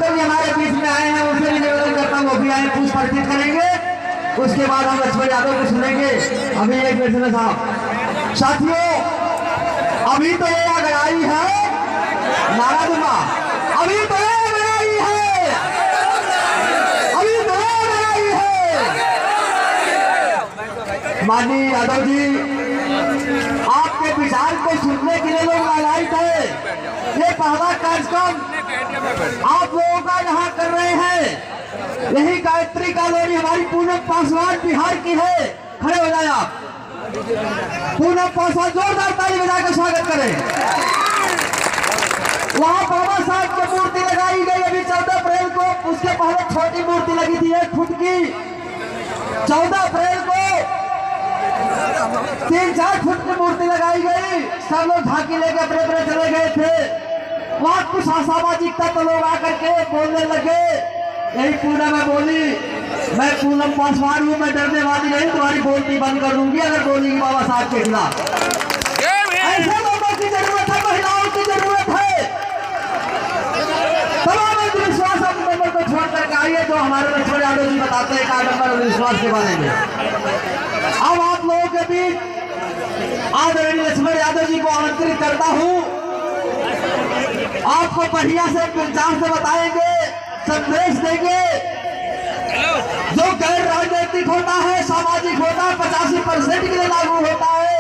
Doctor जी हमारे बीच में आए हैं, उनसे भी निवेदन करता हूँ वो भी आए, पूछ परिचित करेंगे। उसके बाद हम लक्ष्मण यादव को सुनेंगे। अभी एक मिनट में साहब साथियों, अभी तो ये अगड़ाई है, नारा दूंगा, अभी तो ये अगड़ाई है, अभी तो ये अगड़ाई है। माननीय यादव जी, आपके विचार को सुनने के लिए लोग आलाइट है। ये पहला कार्यक्रम आप लोगों का यहाँ कर रहे हैं। यही गायत्री कॉलोनी हमारी पूनम पासवान बिहार की है। खड़े हो जाए आप, पूनम पासवान जोरदार ताली बजाकर स्वागत करें। वहाँ बाबा साहब की मूर्ति लगाई गई अभी 14 अप्रैल को, उसके पहले छोटी मूर्ति लगी थी 1 फुट की। 14 अप्रैल को 3-4 फुट की मूर्ति लगाई गई। सब लोग झांकी लेके अपने अपने चले गए थे। वहाँ कुछ असामाजिकता तो लोग आकर के बोलने लगे। यही पूनम में बोली, मैं पूनम पासवान हूँ, मैं डरने वाली नहीं, तुम्हारी बोलती बंद कर दूंगी अगर बोलेगी बाबा साहब के खिलाफ। ऐसे लोगों की जरूरत है, महिलाओं की जरूरत है। तमाम अंधविश्वास अपने नंबर को छोड़ करके आइए, जो हमारे लक्ष्मण यादव जी बताते हैं 1 नंबर अंधविश्वास के बारे में। अब आप लोगों के बीच आदरणीय लक्ष्मण यादव जी को आमंत्रित करता हूँ। आपको बढ़िया से विचार से बताएंगे, संदेश देंगे। जो गैर राजनीतिक होता है, सामाजिक होता है, 85% के लिए लागू होता है।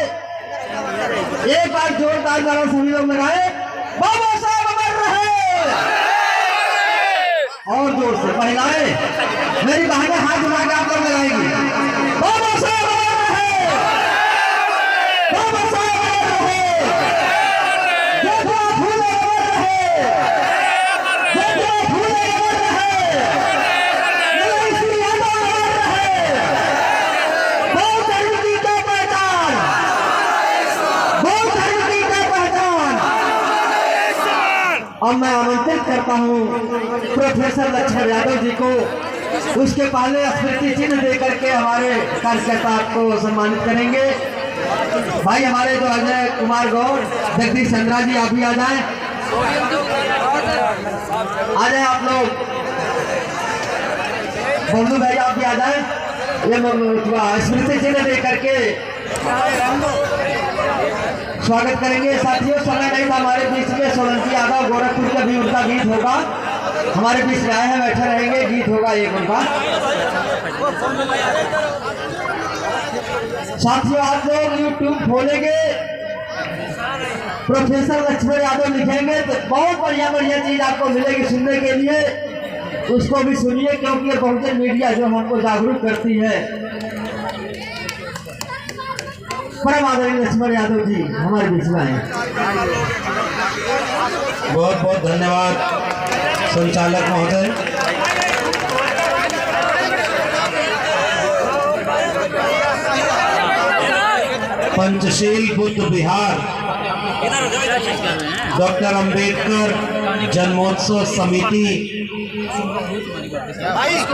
एक बार जोरदार नारा सभी लोग लगाए, बाबा साहब अमर रहे। और जोर से महिलाएं, मेरी बहनें हाथ उठा के आप लोग लगाएंगी, बाबा साहब अमर रहे, बाबा साहब अमर रहे, देखो फूले अमर रहे, देखो फूले अमर रहे, श्री यादव अमर रहे, बहुत धरती का पहचान, बहुत धरती का पहचान। अब मैं आमंत्रित करता हूँ प्रोफेसर लक्ष्मण यादव जी को, उसके पहले स्मृति चिन्ह देकर के हमारे कार्यकर्ता आपको सम्मानित करेंगे। भाई हमारे जो अजय कुमार गौड़, जगदीश चंद्रा जी, आप भी आ जाएं, आ जाए आप लोग। बबलू भाई आप भी आ जाएं। ये स्मृति चिन्ह दे करके स्वागत करेंगे। साथियों, समय नहीं था हमारे बीच में, सोलंकी यादव गोरखपुर का भी उनका गीत होगा, हमारे बीच में आए हैं, बैठे रहेंगे, गीत होगा एक उनका। साथियों, आप लोग YouTube खोलेंगे, प्रोफेसर लक्ष्मण यादव लिखेंगे तो बहुत बढ़िया बढ़िया चीज आपको मिलेगी सुनने के लिए। उसको भी सुनिए, क्योंकि ये बहुजन मीडिया जो हमको जागरूक करती है। परम आदरणीय लक्ष्मण यादव जी हमारे बीच में आए। बहुत बहुत धन्यवाद संचालक महोदय। पंचशील बुद्ध विहार डॉक्टर अंबेडकर जन्मोत्सव समिति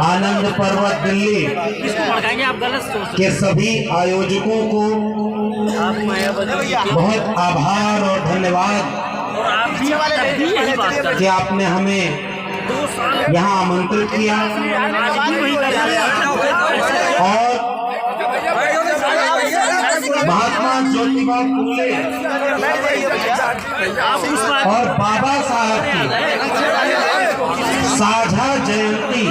आनंद पर्वत दिल्ली के सभी आयोजकों को बहुत आभार और धन्यवाद कि आपने हमें यहाँ आमंत्रित किया और महात्मा ज्योतिबा फूले और बाबा साहब की साझा जयंती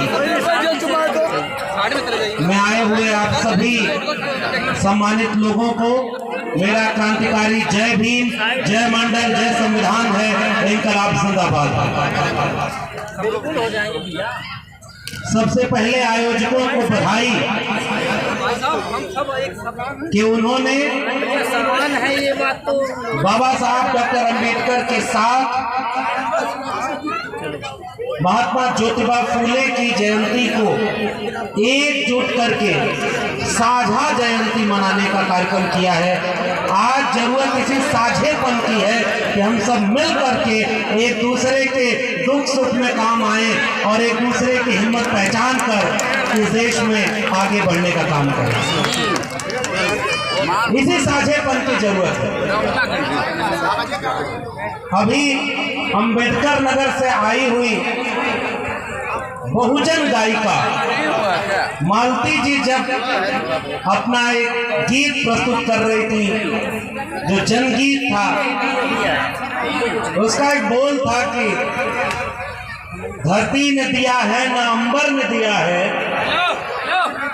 में आए हुए आप सभी सम्मानित लोगों को मेरा क्रांतिकारी जय भीम, जय मंडल, जय संविधान है, इंकलाब जिंदाबाद। सबसे पहले आयोजकों को बधाई कि उन्होंने बाबा साहब डॉक्टर अंबेडकर के साथ महात्मा ज्योतिबा फूले की जयंती को एकजुट करके साझा जयंती मनाने का कार्यक्रम किया है। आज जरूरत इसी साझेपन की है कि हम सब मिल करके एक दूसरे के दुख सुख में काम आए और एक दूसरे की हिम्मत पहचान कर इस देश में आगे बढ़ने का काम करें। इसी साझेपन की जरूरत है। अभी अंबेडकर नगर से आई हुई बहुजन गायिका मालती जी जब अपना एक गीत प्रस्तुत कर रही थी जो जनगीत था, उसका एक बोल था कि धरती ने दिया है ना अंबर ने दिया है,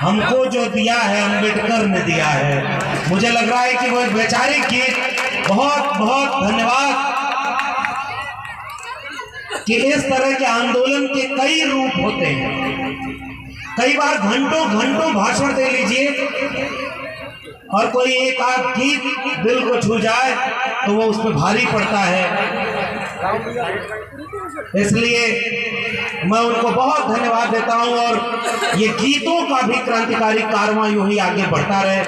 हमको जो दिया है अम्बेडकर ने दिया है। मुझे लग रहा है कि वो एक वैचारिक गीत, बहुत बहुत धन्यवाद कि इस तरह के आंदोलन के कई रूप होते हैं। कई बार घंटों घंटों भाषण दे लीजिए और कोई एक आध गीत दिल को छू जाए तो वो उस पर भारी पड़ता है। इसलिए मैं उनको बहुत धन्यवाद देता हूं और ये गीतों का भी क्रांतिकारी कारवां यूं ही आगे बढ़ता रहे।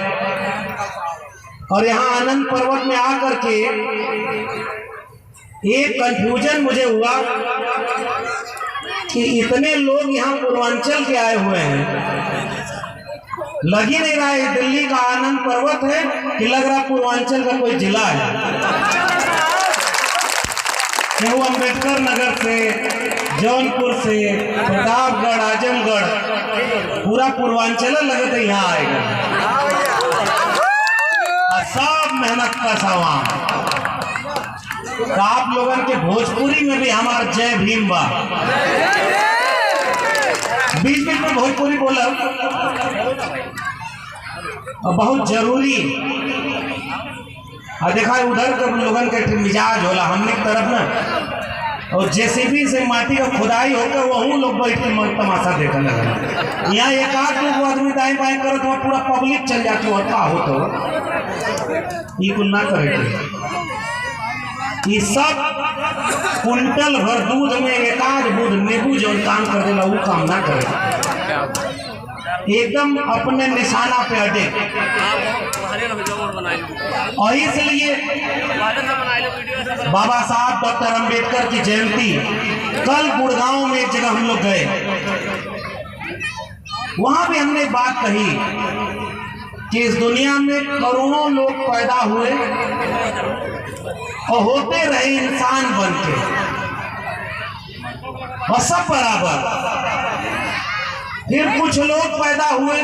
और यहाँ आनंद पर्वत में आकर के एक कंफ्यूजन मुझे हुआ कि इतने लोग यहाँ पूर्वांचल के आए हुए हैं, लग ही नहीं रहा है दिल्ली का आनंद पर्वत है कि लग रहा पूर्वांचल का कोई जिला है। वो अम्बेडकर नगर से, जौनपुर से, प्रतापगढ़, आजमगढ़, पूरा पूर्वांचल लगता है यहाँ आएगा। सब मेहनत का सामान। तो आप लोगों के भोजपुरी में भी हमारा जय भीम बा। बीच बीच में भोजपुरी बोला बहुत जरूरी। और देखा उधर के लोगन के मिजाज होला, हमने की तरफ ना और जेसीबी से माटी का खुदाई होकर वही लोग बैठ के तमाशा देखने लगे। यहाँ एक आध दो आदमी दाएं बाएं करो तो पूरा पब्लिक चल जाती हो, का हो तो ये कुल ना करे। ये सब कुंटल भर दूध में एक आध बूंद नींबू जो काम कर देला वो काम ना करे, एकदम अपने निशाना पे अड़े। और इसलिए बाबा साहब डॉक्टर अंबेडकर की जयंती कल गुड़गांव में एक जगह हम लोग गए, वहां भी हमने बात कही कि इस दुनिया में करोड़ों लोग पैदा हुए और होते रहे इंसान बन के और सब बराबर। फिर कुछ लोग पैदा हुए,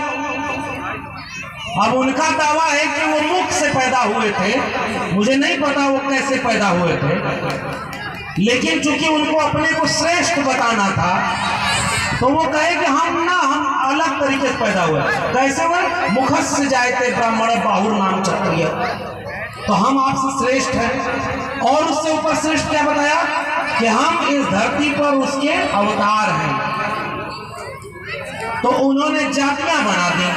अब उनका दावा है कि वो मुख से पैदा हुए थे, मुझे नहीं पता वो कैसे पैदा हुए थे, लेकिन चूंकि उनको अपने को श्रेष्ठ बताना था तो वो कहे कि हम अलग तरीके से पैदा हुए। कैसे हुए? मुखस से जाए थे ब्राह्मण बाहुर नाम क्षत्रिय, तो हम आपसे श्रेष्ठ हैं। और उससे ऊपर श्रेष्ठ क्या बताया कि हम इस धरती पर उसके अवतार हैं। तो उन्होंने जातियां बना दी।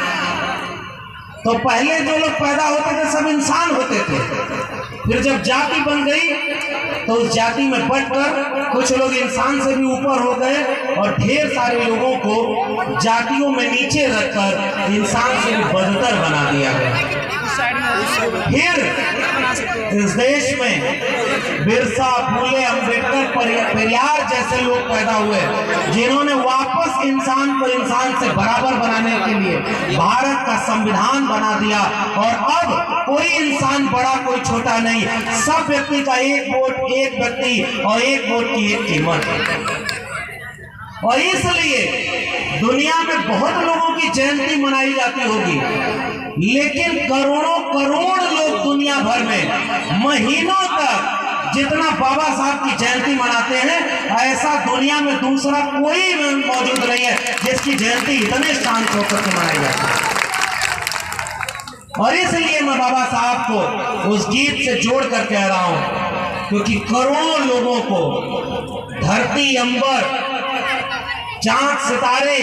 तो पहले जो लोग पैदा होते थे सब इंसान होते थे, फिर जब जाति बन गई तो उस जाति में बढ़कर कुछ लोग इंसान से भी ऊपर हो गए और ढेर सारे लोगों को जातियों में नीचे रखकर इंसान से भी बदतर बना दिया गया। फिर इस देश में बिरसा, फूले, अम्बेडकर, पेरियार जैसे लोग पैदा हुए जिन्होंने वापस इंसान को इंसान से बराबर बनाने के लिए भारत का संविधान बना दिया। और अब कोई इंसान बड़ा कोई छोटा नहीं, सब व्यक्ति का एक वोट, एक व्यक्ति और एक वोट की एक कीमत। और इसलिए दुनिया में बहुत लोगों की जयंती मनाई जाती होगी, लेकिन करोड़ों करोड़ लोग दुनिया भर में महीनों तक जितना बाबा साहब की जयंती मनाते हैं, ऐसा दुनिया में दूसरा कोई मौजूद नहीं है जिसकी जयंती इतने शांत होकर के मनाई जाती है। और इसलिए मैं बाबा साहब को उस गीत से जोड़ कर कह रहा हूं, क्योंकि करोड़ों लोगों को धरती, अंबर, चांद, सितारे,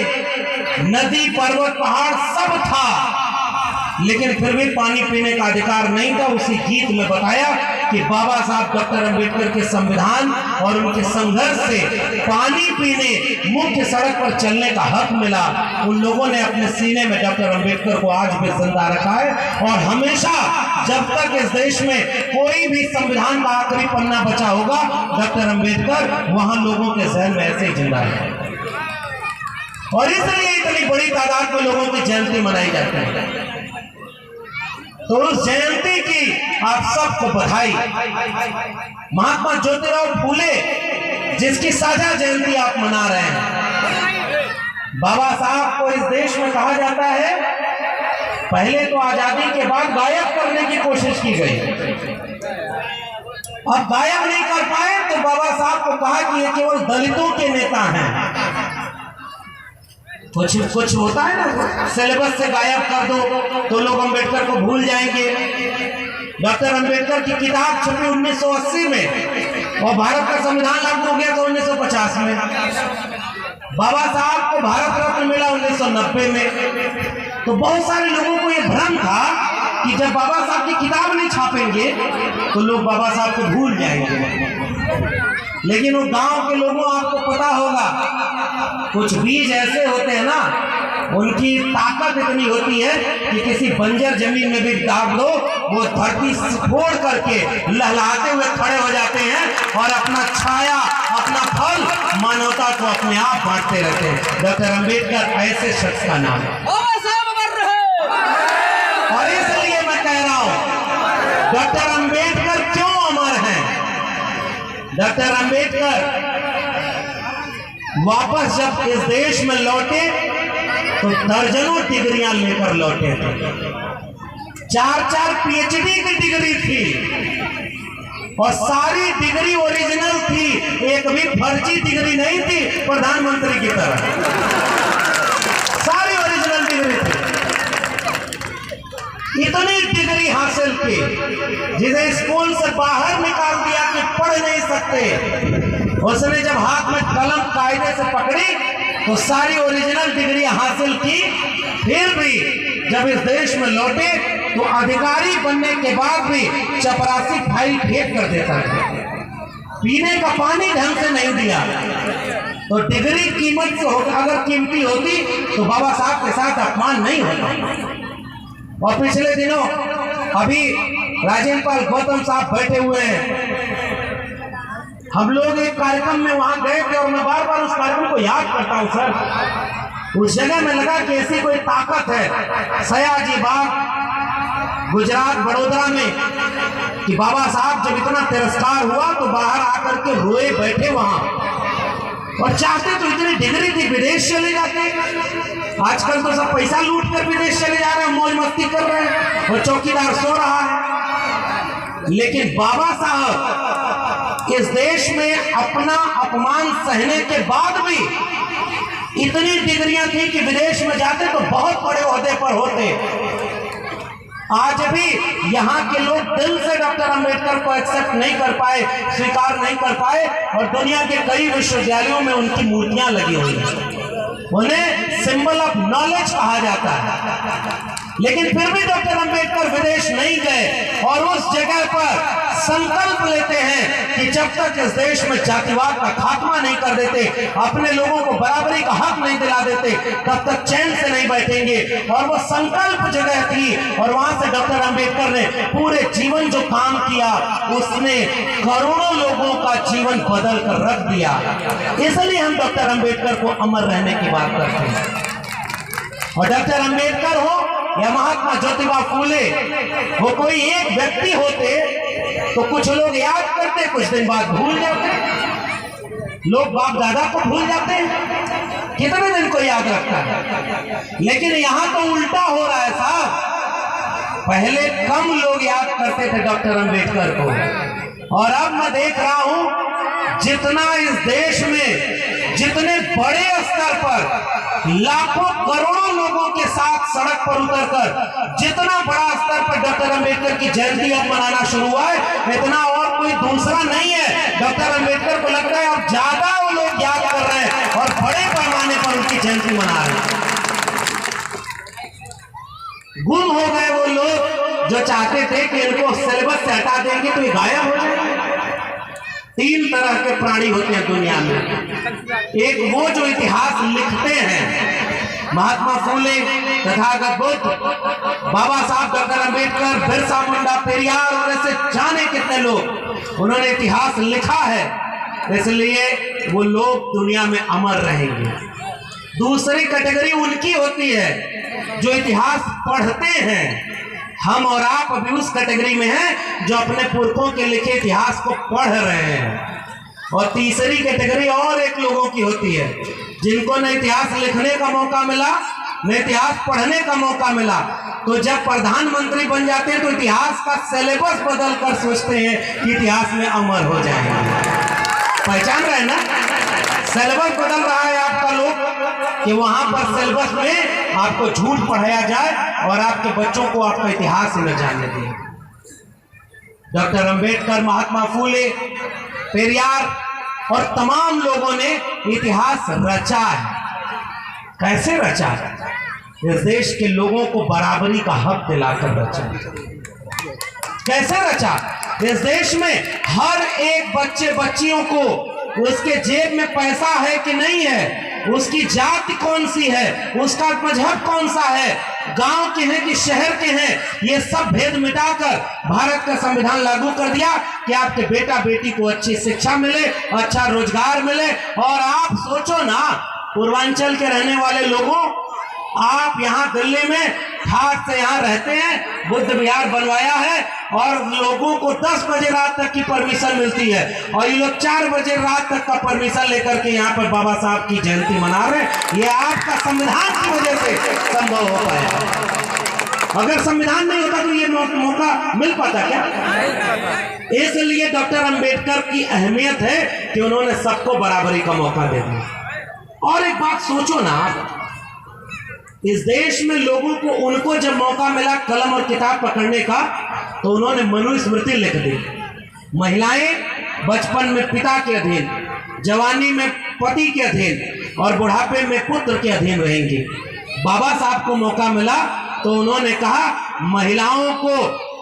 नदी, पर्वत, पहाड़ सब था, लेकिन फिर भी पानी पीने का अधिकार नहीं था। उसी गीत में बताया कि बाबा साहब डॉक्टर अंबेडकर के संविधान और उनके संघर्ष से पानी पीने, मुख्य सड़क पर चलने का हक मिला। उन लोगों ने अपने सीने में डॉक्टर अंबेडकर को आज भी जिंदा रखा है और हमेशा जब तक इस देश में कोई भी संविधान का आखिरी पन्ना बचा होगा, डॉक्टर अंबेडकर वहां लोगों के जहन में ऐसे ही जिंदा है। और इसलिए इतनी बड़ी तादाद में लोगों की जयंती मनाई जाती है। तो उस जयंती की आप सबको बधाई। महात्मा ज्योतिराव फूले जिसकी साझा जयंती आप मना रहे हैं, बाबा साहब को इस देश में कहा जाता है, पहले तो आजादी के बाद गायब करने की कोशिश की गई, अब गायब नहीं कर पाए तो बाबा साहब को कहा कि ये केवल दलितों के नेता हैं। कुछ होता है ना, सिलेबस से गायब कर दो तो लोग अंबेडकर को भूल जाएंगे। डॉक्टर अंबेडकर की किताब छपी 1980 में और भारत का संविधान लागू हो गया था 1950 में। बाबा साहब को भारत रत्न मिला 1990 में। तो बहुत सारे लोगों को यह भ्रम था कि जब बाबा साहब की किताब नहीं छापेंगे तो लोग बाबा साहब को भूल जाएंगे। लेकिन वो गांव के लोगों, आपको पता होगा, कुछ बीज ऐसे होते हैं ना, उनकी ताकत इतनी होती है कि किसी बंजर जमीन में भी दाग दो, वो धरती फोड़ करके लहलाते हुए खड़े हो जाते हैं और अपना छाया, अपना फल मानवता को अपने आप बांटते रहते हैं। डॉक्टर अंबेडकर ऐसे शख्स का नाम है। और इसलिए मैं कह रहा हूं, डॉक्टर अंबेडकर क्यों अमर हैं? डॉक्टर अंबेडकर वापस जब इस देश में लौटे तो दर्जनों डिग्रियां लेकर लौटे थे। 4-4 पीएचडी की डिग्री थी और सारी डिग्री ओरिजिनल थी, एक भी फर्जी डिग्री नहीं थी प्रधानमंत्री की तरह, सारी ओरिजिनल डिग्री थी। इतनी डिग्री हासिल की जिसे स्कूल से बाहर निकाल दिया कि पढ़ नहीं सकते, उसने जब हाथ में कलम कायदे से पकड़ी तो सारी ओरिजिनल डिग्री हासिल की। फिर भी जब इस देश में लौटे तो अधिकारी बनने के बाद भी चपरासी फाइल फेंक कर देता था, पीने का पानी ढंग से नहीं दिया। तो डिग्री कीमत से अगर कीमती होती तो बाबा साहब के साथ अपमान नहीं होता। और पिछले दिनों अभी राजेंद्र पाल गौतम साहब बैठे हुए हैं, हम लोग एक कार्यक्रम में वहां गए थे और मैं बार बार उस कार्यक्रम को याद करता हूं सर। उस जगह में लगा कि ऐसी कोई ताकत है सयाजी बाग गुजरात बड़ोदरा में कि बाबा साहब जब इतना तिरस्कार हुआ तो बाहर आकर के रोए बैठे वहां, और चाहते तो इतनी डिग्री थी विदेश चले जाते। आजकल तो सब पैसा लूट कर विदेश चले जा रहे हैं, मौज मस्ती कर रहे हैं और चौकीदार सो रहा है। लेकिन बाबा साहब इस देश में अपना अपमान सहने के बाद भी इतनी डिग्रियां थी कि विदेश में जाते तो बहुत बड़े ओहदे पर होते। आज भी यहाँ के लोग दिल से डॉक्टर अंबेडकर को एक्सेप्ट नहीं कर पाए, स्वीकार नहीं कर पाए, और दुनिया के कई विश्वविद्यालयों में उनकी मूर्तियां लगी हुई हैं। उन्हें सिंबल ऑफ नॉलेज कहा जाता है। लेकिन फिर भी डॉक्टर अंबेडकर विदेश नहीं गए और उस जगह पर संकल्प लेते हैं कि जब तक इस देश में जातिवाद का खात्मा नहीं कर देते, अपने लोगों को बराबरी का हक नहीं दिला देते, तब तक चैन से नहीं बैठेंगे। और वो संकल्प जगह थी और वहां से डॉक्टर अंबेडकर ने पूरे जीवन जो काम किया उसने करोड़ों लोगों का जीवन बदल कर रख दिया। इसलिए हम डॉक्टर अंबेडकर को अमर रहने की बात करते हैं। और डॉक्टर अंबेडकर हो या महात्मा ज्योतिबा फूले, वो कोई एक व्यक्ति होते तो कुछ लोग याद करते, कुछ दिन बाद भूल जाते। लोग बाप दादा को भूल जाते हैं, कितने दिन को याद रखता है। लेकिन यहां तो उल्टा हो रहा है साहब, पहले कम लोग याद करते थे डॉक्टर अंबेडकर को, और अब मैं देख रहा हूं जितना इस देश में जितने बड़े स्तर पर लाखों करोड़ों लोगों के साथ सड़क पर उतरकर जितना बड़ा स्तर पर डॉक्टर अंबेडकर की जयंती अब मनाना शुरू हुआ है, इतना और कोई दूसरा नहीं है। डॉक्टर अंबेडकर को लगता है अब ज्यादा वो लोग याद कर रहे हैं और बड़े पैमाने पर उनकी जयंती मना रहे हैं। गुम हो गए वो लोग जो चाहते थे कि इनको सिलेबस से हटा देंगे तो ये गायब हो जाएंगे। 3 तरह के प्राणी होते हैं दुनिया में। एक वो जो इतिहास लिखते हैं, महात्मा फूले, तथागत बुद्ध, बाबा साहब डॉक्टर अंबेडकर, बिरसा मुंडा, पेरियार और ऐसे जाने कितने लोग उन्होंने इतिहास लिखा है, इसलिए वो लोग दुनिया में अमर रहेंगे। दूसरी कैटेगरी उनकी होती है जो इतिहास पढ़ते हैं। हम और आप अभी उस कैटेगरी में हैं जो अपने पुरखों के लिखे इतिहास को पढ़ रहे हैं। और तीसरी कैटेगरी और एक लोगों की होती है जिनको न इतिहास लिखने का मौका मिला न इतिहास पढ़ने का मौका मिला, तो जब प्रधानमंत्री बन जाते हैं तो इतिहास का सिलेबस बदल कर सोचते हैं कि इतिहास में अमर हो जाएंगे। पहचान रहे ना, सिलेबस बदल रहा है आपका लोग कि वहां पर सिलेबस में आपको झूठ पढ़ाया जाए और आपके बच्चों को आपका इतिहास न जानने दिए। डॉक्टर अंबेडकर, महात्मा फूले, पेरियार और तमाम लोगों ने इतिहास रचा है। कैसे रचा? इस देश के लोगों को बराबरी का हक दिलाकर रचा। कैसे रचा? इस देश में हर एक बच्चे बच्चियों को उसके जेब में पैसा है कि नहीं है, उसकी जाति कौन सी है, उसका मजहब कौन सा है, गांव के हैं कि शहर के हैं, ये सब भेद मिटाकर भारत का संविधान लागू कर दिया कि आपके बेटा बेटी को अच्छी शिक्षा मिले, अच्छा रोजगार मिले। और आप सोचो ना, पूर्वांचल के रहने वाले लोगों, आप यहाँ दिल्ली में ठाट से यहाँ रहते हैं, बुद्ध विहार बनवाया है और लोगों को 10 बजे रात तक की परमिशन मिलती है और ये लोग 4 बजे रात तक का परमिशन लेकर के यहाँ पर बाबा साहब की जयंती मना रहे हैं। ये आपका संविधान की वजह से संभव हो पाया। अगर संविधान नहीं होता तो ये मौका मिल पाता क्या? इसलिए डॉक्टर अंबेडकर की अहमियत है कि उन्होंने सबको बराबरी का मौका दे दिया। और एक बात सोचो ना, इस देश में लोगों को, उनको जब मौका मिला कलम और किताब पकड़ने का, तो उन्होंने मनुस्मृति लिख दी। महिलाएं बचपन में पिता के अधीन, जवानी में पति के अधीन और बुढ़ापे में पुत्र के अधीन रहेंगी। बाबा साहब को मौका मिला तो उन्होंने कहा महिलाओं को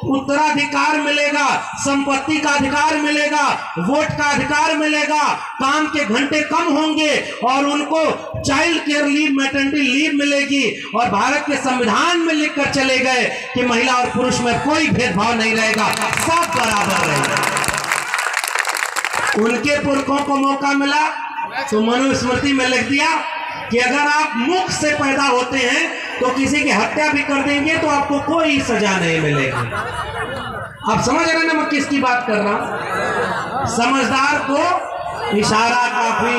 उत्तराधिकार मिलेगा, संपत्ति का अधिकार मिलेगा, वोट का अधिकार मिलेगा, काम के घंटे कम होंगे और उनको child care leave, maternity leave मिलेगी। और भारत के संविधान में लिखकर चले गए कि महिला और पुरुष में कोई भेदभाव नहीं रहेगा, सब बराबर रहेंगे। उनके पुरखों को मौका मिला तो मनुस्मृति में लिख दिया कि अगर आप मुख से पैदा होते हैं तो किसी की हत्या भी कर देंगे तो आपको कोई सजा नहीं मिलेगी। आप समझ रहे हैं ना मैं किसकी बात कर रहा हूं? समझदार को इशारा काफी।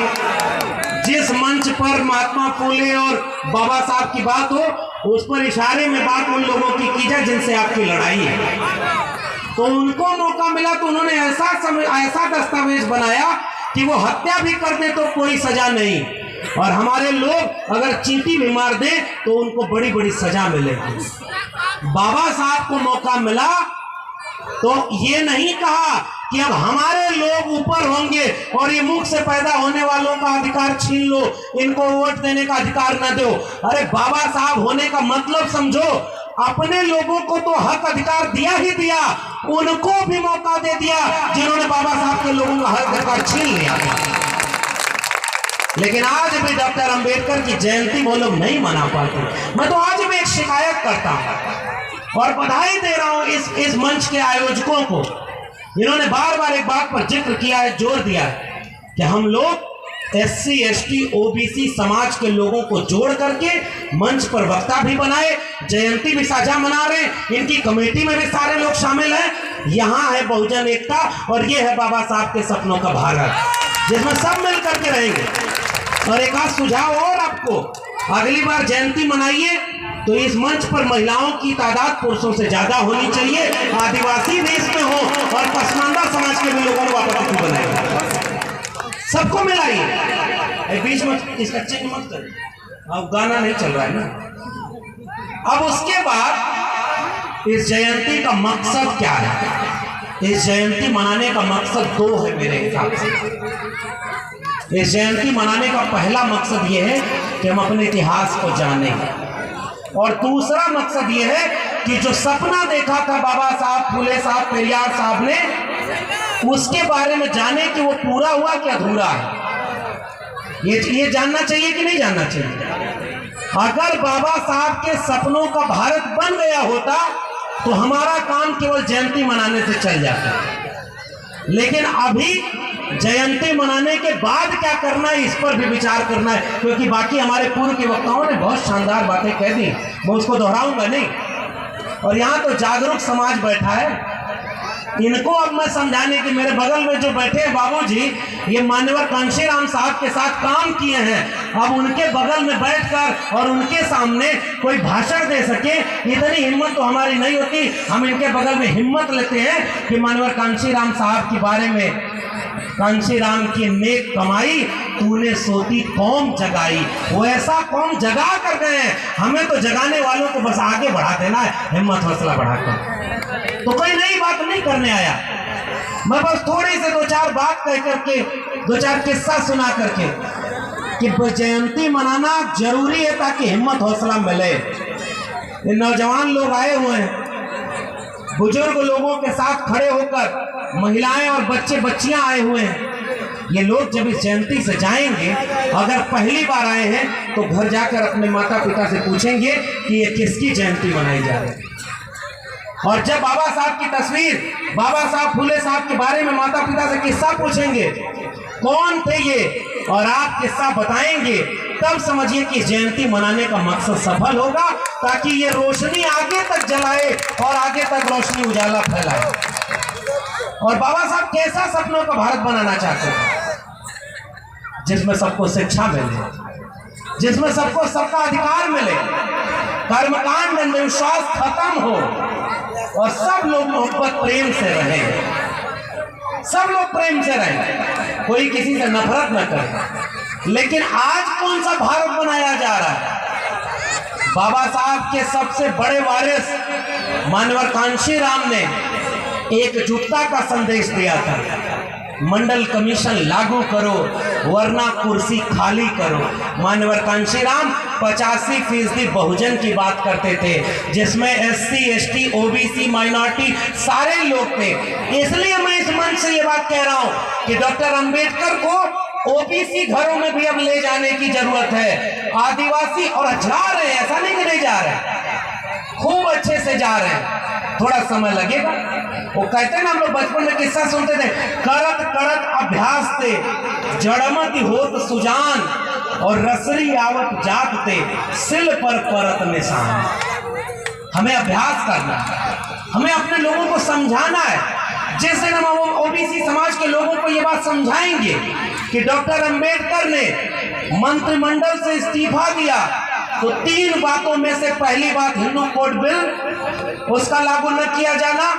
जिस मंच पर महात्मा फूले और बाबा साहब की बात हो, उस पर इशारे में बात उन लोगों की जाए जिनसे आपकी लड़ाई है। तो उनको मौका मिला तो उन्होंने ऐसा दस्तावेज बनाया कि वो हत्या भी कर दे तो कोई सजा नहीं, और हमारे लोग अगर चींटी भी मार दे तो उनको बड़ी बड़ी सजा मिलेगी। बाबा साहब को मौका मिला तो ये नहीं कहा कि अब हमारे लोग ऊपर होंगे और ये मुख से पैदा होने वालों का अधिकार छीन लो, इनको वोट देने का अधिकार न दो। अरे बाबा साहब होने का मतलब समझो, अपने लोगों को तो हक अधिकार दिया ही दिया, उनको भी मौका दे दिया जिन्होंने बाबा साहब के लोगों का हक अधिकार छीन लिया। लेकिन आज भी डॉक्टर अंबेडकर की जयंती वो लोग नहीं मना पाते। मैं तो आज भी एक शिकायत करता हूं और बधाई दे रहा हूं इस मंच के आयोजकों को, जिन्होंने बार बार एक बात पर जिक्र किया है, जोर दिया है कि हम लोग SC ST OBC समाज के लोगों को जोड़ करके मंच पर वक्ता भी बनाए, जयंती भी साझा मना रहे हैं। इनकी कमेटी में भी सारे लोग शामिल हैं। यहाँ है बहुजन एकता और ये है बाबा साहब के सपनों का भारत, जिसमें सब मिल करके रहेंगे। और एक आध सुझाव और आपको, अगली बार जयंती मनाइए तो इस मंच पर महिलाओं की तादाद पुरुषों से ज्यादा होनी चाहिए, आदिवासी भी इसमें हो और पसमानदा समाज के भी लोगों को वापस बनाए, सबको मिलाइए। बीच में इस कच्चे की मत करिए, अब गाना नहीं चल रहा है ना। अब उसके बाद इस जयंती का मकसद क्या है? इस जयंती मनाने का मकसद 2 है मेरे हिसाब से। इस जयंती मनाने का पहला मकसद यह है कि हम अपने इतिहास को जानें, और दूसरा मकसद यह है कि जो सपना देखा था बाबा साहब, फूले साहब, पेरियार साहब ने, उसके बारे में जाने कि वो पूरा हुआ कि अधूरा है। ये जानना चाहिए कि नहीं जानना चाहिए? अगर बाबा साहब के सपनों का भारत बन गया होता तो हमारा काम केवल जयंती मनाने से चल जाता, लेकिन अभी जयंती मनाने के बाद क्या करना है इस पर भी विचार करना है, क्योंकि बाकी हमारे पूर्व के वक्ताओं ने बहुत शानदार बातें कह दी, मैं उसको दोहराऊंगा नहीं। और यहाँ तो जागरूक समाज बैठा है, इनको अब मैं समझाने की, मेरे बगल में जो बैठे हैं बाबूजी, ये मान्यवर कांशीराम साहब के साथ काम किए हैं, अब उनके बगल में बैठकर और उनके सामने कोई भाषण दे सके, इतनी हिम्मत तो हमारी नहीं होती। हम इनके बगल में हिम्मत लेते हैं कि मान्यवर कांशीराम साहब के बारे में, कांशीराम की नेक कमाई तूने सोती कौम जगाई, वो ऐसा कौम जगा कर गए हैं, हमें तो जगाने वालों को बस आगे बढ़ा देना है, हिम्मत हौसला बढ़ाकर। तो कोई नई बात नहीं करने आया, मैं बस थोड़ी से दो चार बात कह करके, दो चार किस्सा सुना करके कि जयंती मनाना जरूरी है ताकि हिम्मत हौसला मिले। ये नौजवान लोग आए हुए हैं, बुजुर्ग लोगों के साथ खड़े होकर, महिलाएं और बच्चे बच्चियां आए हुए हैं। ये लोग जब इस जयंती से जाएंगे, अगर पहली बार आए हैं तो घर जाकर अपने माता पिता से पूछेंगे कि ये किसकी जयंती मनाई जा रही है। और जब बाबा साहब की तस्वीर, बाबा साहब फूले साहब के बारे में माता पिता से किस्सा पूछेंगे, कौन थे ये, और आप किस्सा बताएंगे, तब समझिए कि जयंती मनाने का मकसद सफल होगा, ताकि ये रोशनी आगे तक जलाए और आगे तक रोशनी उजाला फैलाए। और बाबा साहब कैसा सपनों का भारत बनाना चाहते हैं, जिसमें सबको शिक्षा मिले, जिसमें सबको सबका अधिकार मिले, कर्मकांड में विश्वास खत्म हो और सब लोग मोहब्बत प्रेम से रहें, सब लोग प्रेम से रहें, कोई किसी से नफरत न करे। लेकिन आज कौन सा भारत बनाया जा रहा है? बाबा साहब के सबसे बड़े वारिस मान्यवर कांशीराम ने एकजुटता का संदेश दिया था, मंडल कमीशन लागू करो वरना कुर्सी खाली करो। मान्यवर कांशीराम 85% बहुजन की बात करते थे, जिसमें SC ST OBC माइनॉरिटी सारे लोग थे। इसलिए मैं इस मंच से ये बात कह रहा हूं कि डॉक्टर अंबेडकर को OBC घरों में भी अब ले जाने की जरूरत है। आदिवासी और जा रहे हैं, ऐसा नहीं कि नहीं जा रहे, खूब अच्छे से जा रहे हैं, थोड़ा समय लगेगा। वो कहते हैं ना, हम लोग बचपन में किस्सा सुनते थे, करत करत अभ्यास थे जड़मत होत सुजान और रसरी आवत जागते सिल पर परत निशान। हमें अभ्यास करना है, हमें अपने लोगों को समझाना है। जैसे हम OBC समाज के लोगों को ये बात समझाएंगे कि डॉक्टर अंबेडकर ने मंत्रिमंडल से इस्तीफा दिया, तो 3 बातों में से पहली बात हिंदू कोड बिल उसका लागू न किया जाना,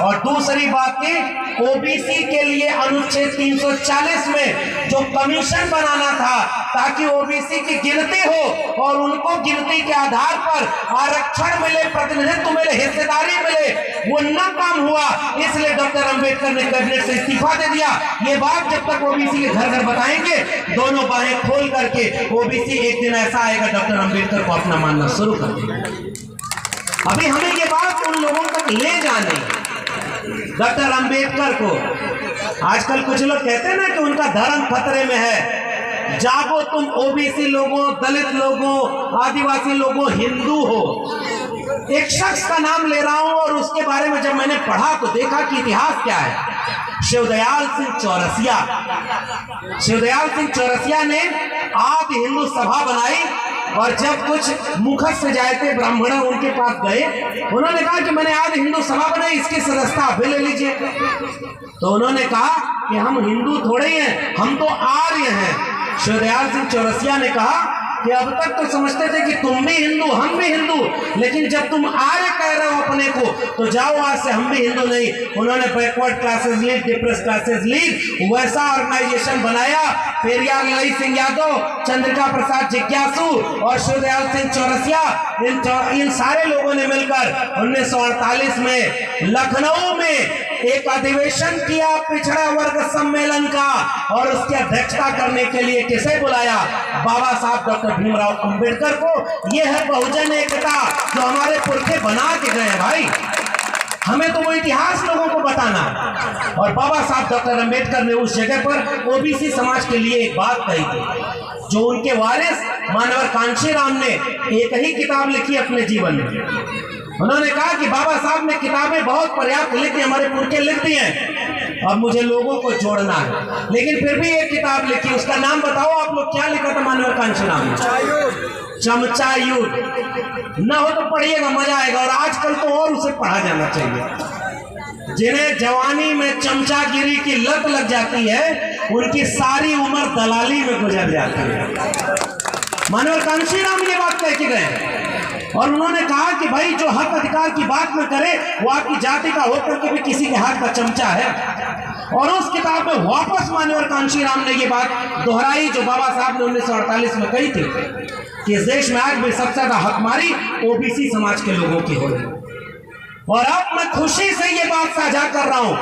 और दूसरी बात थी OBC के लिए अनुच्छेद 340 में जो कमीशन बनाना था ताकि OBC की गिनती हो और उनको गिनती के आधार पर आरक्षण मिले, प्रतिनिधित्व मिले, हिस्सेदारी मिले, वो न काम हुआ। इसलिए डॉक्टर अंबेडकर ने कैबिनेट से इस्तीफा दे दिया। ये बात जब तक OBC के घर घर बताएंगे, दोनों बाहें खोल करके, OBC एक दिन ऐसा आएगा डॉक्टर अंबेडकर को अपना मानना शुरू कर देगा। अभी हमें ये बात उन लोगों तक ले जानी, डॉक्टर अंबेडकर को। आजकल कुछ लोग कहते हैं ना कि उनका धर्म खतरे में है। जागो तुम OBC लोगों, दलित लोगों, आदिवासी लोगों, हिंदू हो। एक शख्स का नाम ले रहा हूं और उसके बारे में जब मैंने पढ़ा तो देखा कि इतिहास क्या है। शिवदयाल सिंह चौरसिया, शिवदयाल सिंह चौरसिया ने आदि हिंदू सभा बनाई, और जब कुछ मुखस्त से जाए थे ब्राह्मण उनके पास गए, उन्होंने कहा कि मैंने आज हिंदू सभा बनाई, इसकी सदस्यता आप भी ले लीजिए। तो उन्होंने कहा कि हम हिंदू थोड़े ही हैं, हम तो आर्य हैं। शिवदयाल सिंह चौरसिया ने कहा कि अब तक तो समझते थे कि तुम भी हिंदू हम भी हिंदू, लेकिन जब तुम आर्य कह रहे हो अपने को, तो जाओ आज से हम भी हिंदू नहीं। उन्होंने backward classes league, depress classes league वैसा ऑर्गेनाइजेशन बनाया। पेरियार ललित सिंह यादव, चंद्रिका प्रसाद जिज्ञासु और शिवदयाल सिंह चौरसिया, इन सारे लोगों ने मिलकर 1948 में लखनऊ में एक अधिवेशन किया पिछड़ा वर्ग सम्मेलन का, और उसकी अध्यक्षता करने के लिए किसे बुलाया? बाबा साहब डॉक्टर भीमराव अंबेडकर को। यह है बहुजन एकता जो हमारे पुरखे बना के गए हैं भाई। हमें तो वो इतिहास लोगों को बताना। और बाबा साहब डॉक्टर अंबेडकर ने उस जगह पर OBC समाज के लिए एक बात कही थी, जो उनके वारिस मान्यवर कांशीराम ने एक ही किताब लिखी अपने जीवन में। उन्होंने कहा कि बाबा साहब ने किताबें बहुत पर्याप्त लिखी, हमारे पुरखे लिख दिए हैं, अब मुझे लोगों को जोड़ना है। लेकिन फिर भी एक किताब लिखी, उसका नाम बताओ आप लोग, क्या लिखा था मान्यवर कांशीराम ने? चमचा युद्ध। न हो तो पढ़िएगा, मजा आएगा। और आजकल तो और उसे पढ़ा जाना चाहिए। जिन्हें जवानी में चमचागिरी की लत लग जाती है, उनकी सारी उम्र दलाली में गुजर जाती है। माननीय कांशीराम ये बात कह के गए और उन्होंने कहा कि भाई जो हक अधिकार की बात न करे वो आपकी जाति का होकर के भी किसी के हाथ का चमचा है। और उस किताब में वापस माननीय कांशीराम ने ये बात दोहराई जो बाबा साहब ने 1948 में कही थी कि इस देश में आज भी सबसे ज्यादा हकमारी ओबीसी समाज के लोगों की हो रही है। और अब मैं खुशी से ये बात साझा कर रहा हूं,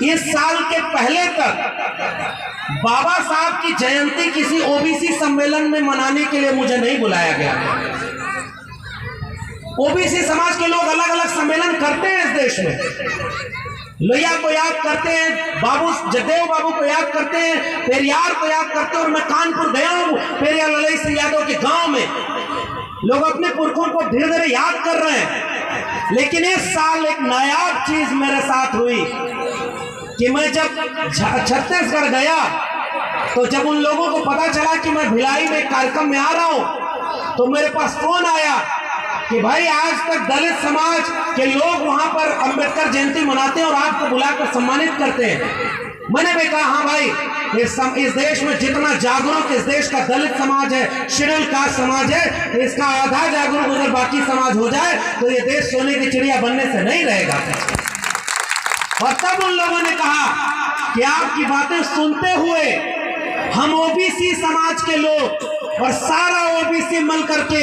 इस साल के पहले तक बाबा साहब की जयंती किसी ओबीसी सम्मेलन में मनाने के लिए मुझे नहीं बुलाया गया। ओबीसी समाज के लोग अलग अलग सम्मेलन करते हैं इस देश में। लोहिया को याद करते हैं, बाबू जगदेव बाबू को याद करते हैं, पेरियार को याद करते हैं। और मैं कानपुर गया हूं, पेरियार ललई सिंह यादव के गांव में लोग अपने पुरखों को धीरे धीरे याद कर रहे हैं। लेकिन इस साल एक नायाब चीज मेरे साथ हुई कि मैं जब छत्तीसगढ़ गया तो जब उन लोगों को पता चला कि मैं भिलाई में कार्यक्रम में आ रहा हूं तो मेरे पास फोन आया कि भाई आज तक दलित समाज के लोग वहां पर अंबेडकर जयंती मनाते हैं और आपको बुलाकर सम्मानित करते हैं। मैंने भी कहा हाँ भाई, इस देश में जितना जागरूक इस देश का दलित समाज है, शेड्यूल कास्ट समाज है, इसका आधा जागरूक अगर बाकी समाज हो जाए तो ये देश सोने की चिड़िया बनने से नहीं रहेगा। और तब उन लोगों ने कहा कि आपकी बातें सुनते हुए हम ओबीसी समाज के लोग और सारा ओबीसी मिल करके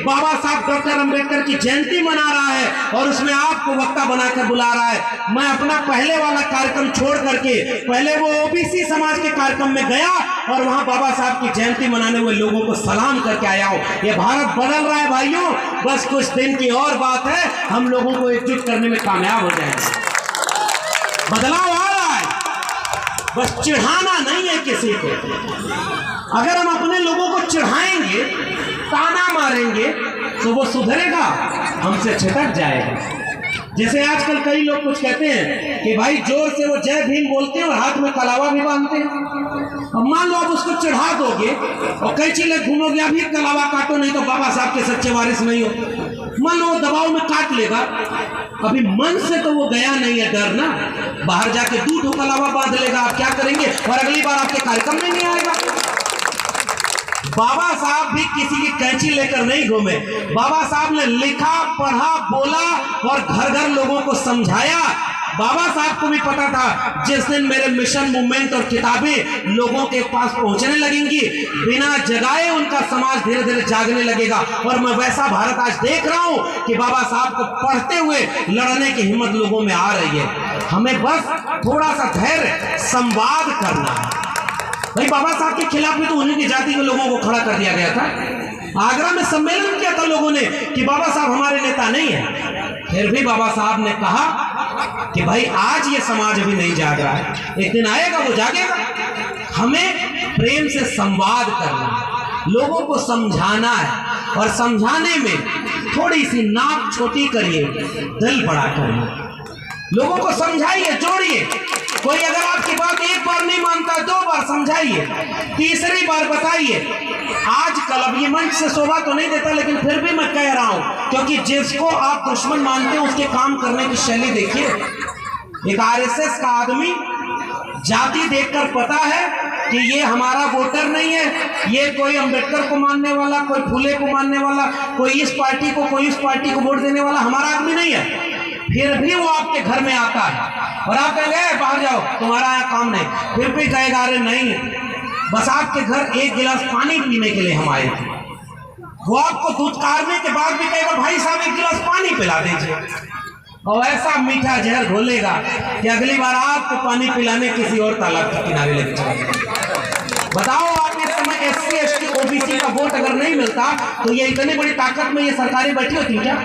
बाबा साहब डॉक्टर अंबेडकर की जयंती मना रहा है और उसमें आपको वक्ता बनाकर बुला रहा है। मैं अपना पहले वाला कार्यक्रम छोड़ करके पहले वो ओबीसी समाज के कार्यक्रम में गया और वहां बाबा साहब की जयंती मनाने हुए लोगों को सलाम करके आया हूं। ये भारत बदल रहा है भाइयों, बस कुछ दिन की और बात है, हम लोगों को एकजुट करने में कामयाब हो जाएंगे। बदलाव आ रहा है, बस चिढ़ाना नहीं है किसी को। अगर हम अपने लोगों को चिढ़ाएंगे, ताना मारेंगे तो वो सुधरेगा, हमसे छिटक जाएगा। जैसे आजकल कई लोग कुछ कहते हैं कि भाई जोर से वो जय भीम बोलते हैं और हाथ में कलावा भी बांधते हैं। अब मान लो आप उसको चिढ़ा दोगे और कैंची ले घूमोगे, अभी कलावा काटो नहीं तो बाबा साहब के सच्चे वारिस नहीं हो। मान लो वो दबाव में काट लेगा, अभी मन से तो वो गया नहीं है डर ना, बाहर जाके दूध कलावा बांध लेगा, आप क्या करेंगे और अगली बार आपके कार्यक्रम में नहीं आएगा। बाबा साहब भी किसी की कैंची लेकर नहीं घूमे। बाबा साहब ने लिखा, पढ़ा, बोला और घर घर लोगों को समझाया। बाबा साहब को भी पता था जिस दिन मेरे मिशन मूवमेंट और किताबें लोगों के पास पहुंचने लगेंगी, बिना जगाए उनका समाज धीरे धीरे जागने लगेगा। और मैं वैसा भारत आज देख रहा हूं कि बाबा साहब को पढ़ते हुए लड़ने की हिम्मत लोगों में आ रही है। हमें बस थोड़ा सा धैर्य, संवाद करना है। भाई बाबा साहब के खिलाफ भी तो उन्हीं की जाति के लोगों को खड़ा कर दिया गया था। आगरा में सम्मेलन किया था लोगों ने कि बाबा साहब हमारे नेता नहीं है। फिर भी बाबा साहब ने कहा कि भाई आज ये समाज अभी नहीं जाग रहा है, एक दिन आएगा वो जागेगा। हमें प्रेम से संवाद करना है, लोगों को समझाना है और समझाने में थोड़ी सी नाक छोटी करिए, दिल बड़ा करिए। लोगों को समझाइए, जोड़िए। कोई अगर आपकी बात एक बार नहीं मानता, 2 बार समझाइए, तीसरी बार बताइए। आजकल अब ये मंच से शोभा तो नहीं देता, लेकिन फिर भी मैं कह रहा हूं, क्योंकि जिसको आप दुश्मन मानते हैं उसके काम करने की शैली देखिए। एक आरएसएस का आदमी जाति देखकर पता है कि ये हमारा वोटर नहीं है, ये कोई अंबेडकर को मानने वाला, कोई फुले को मानने वाला, कोई इस पार्टी को, कोई इस पार्टी को वोट देने वाला हमारा आदमी नहीं है। फिर भी वो आपके घर में आता है और आप कहेंगे बाहर जाओ, तुम्हारा यहाँ काम नहीं। फिर भी कहेगा अरे नहीं, बस आपके घर एक गिलास पानी पीने के लिए हम आए थे। वो आपको दुत्कारने के बाद भी कहेगा भाई साहब एक गिलास पानी पिला दीजिए, और ऐसा मीठा जहर घोलेगा कि अगली बार आपको पानी पिलाने किसी और तालाब के किनारे लेके चला। बताओ आप इस समय SC ST OBC का वोट अगर नहीं मिलता तो ये इतनी बड़ी ताकत में ये सरकारें बैठी होती क्या?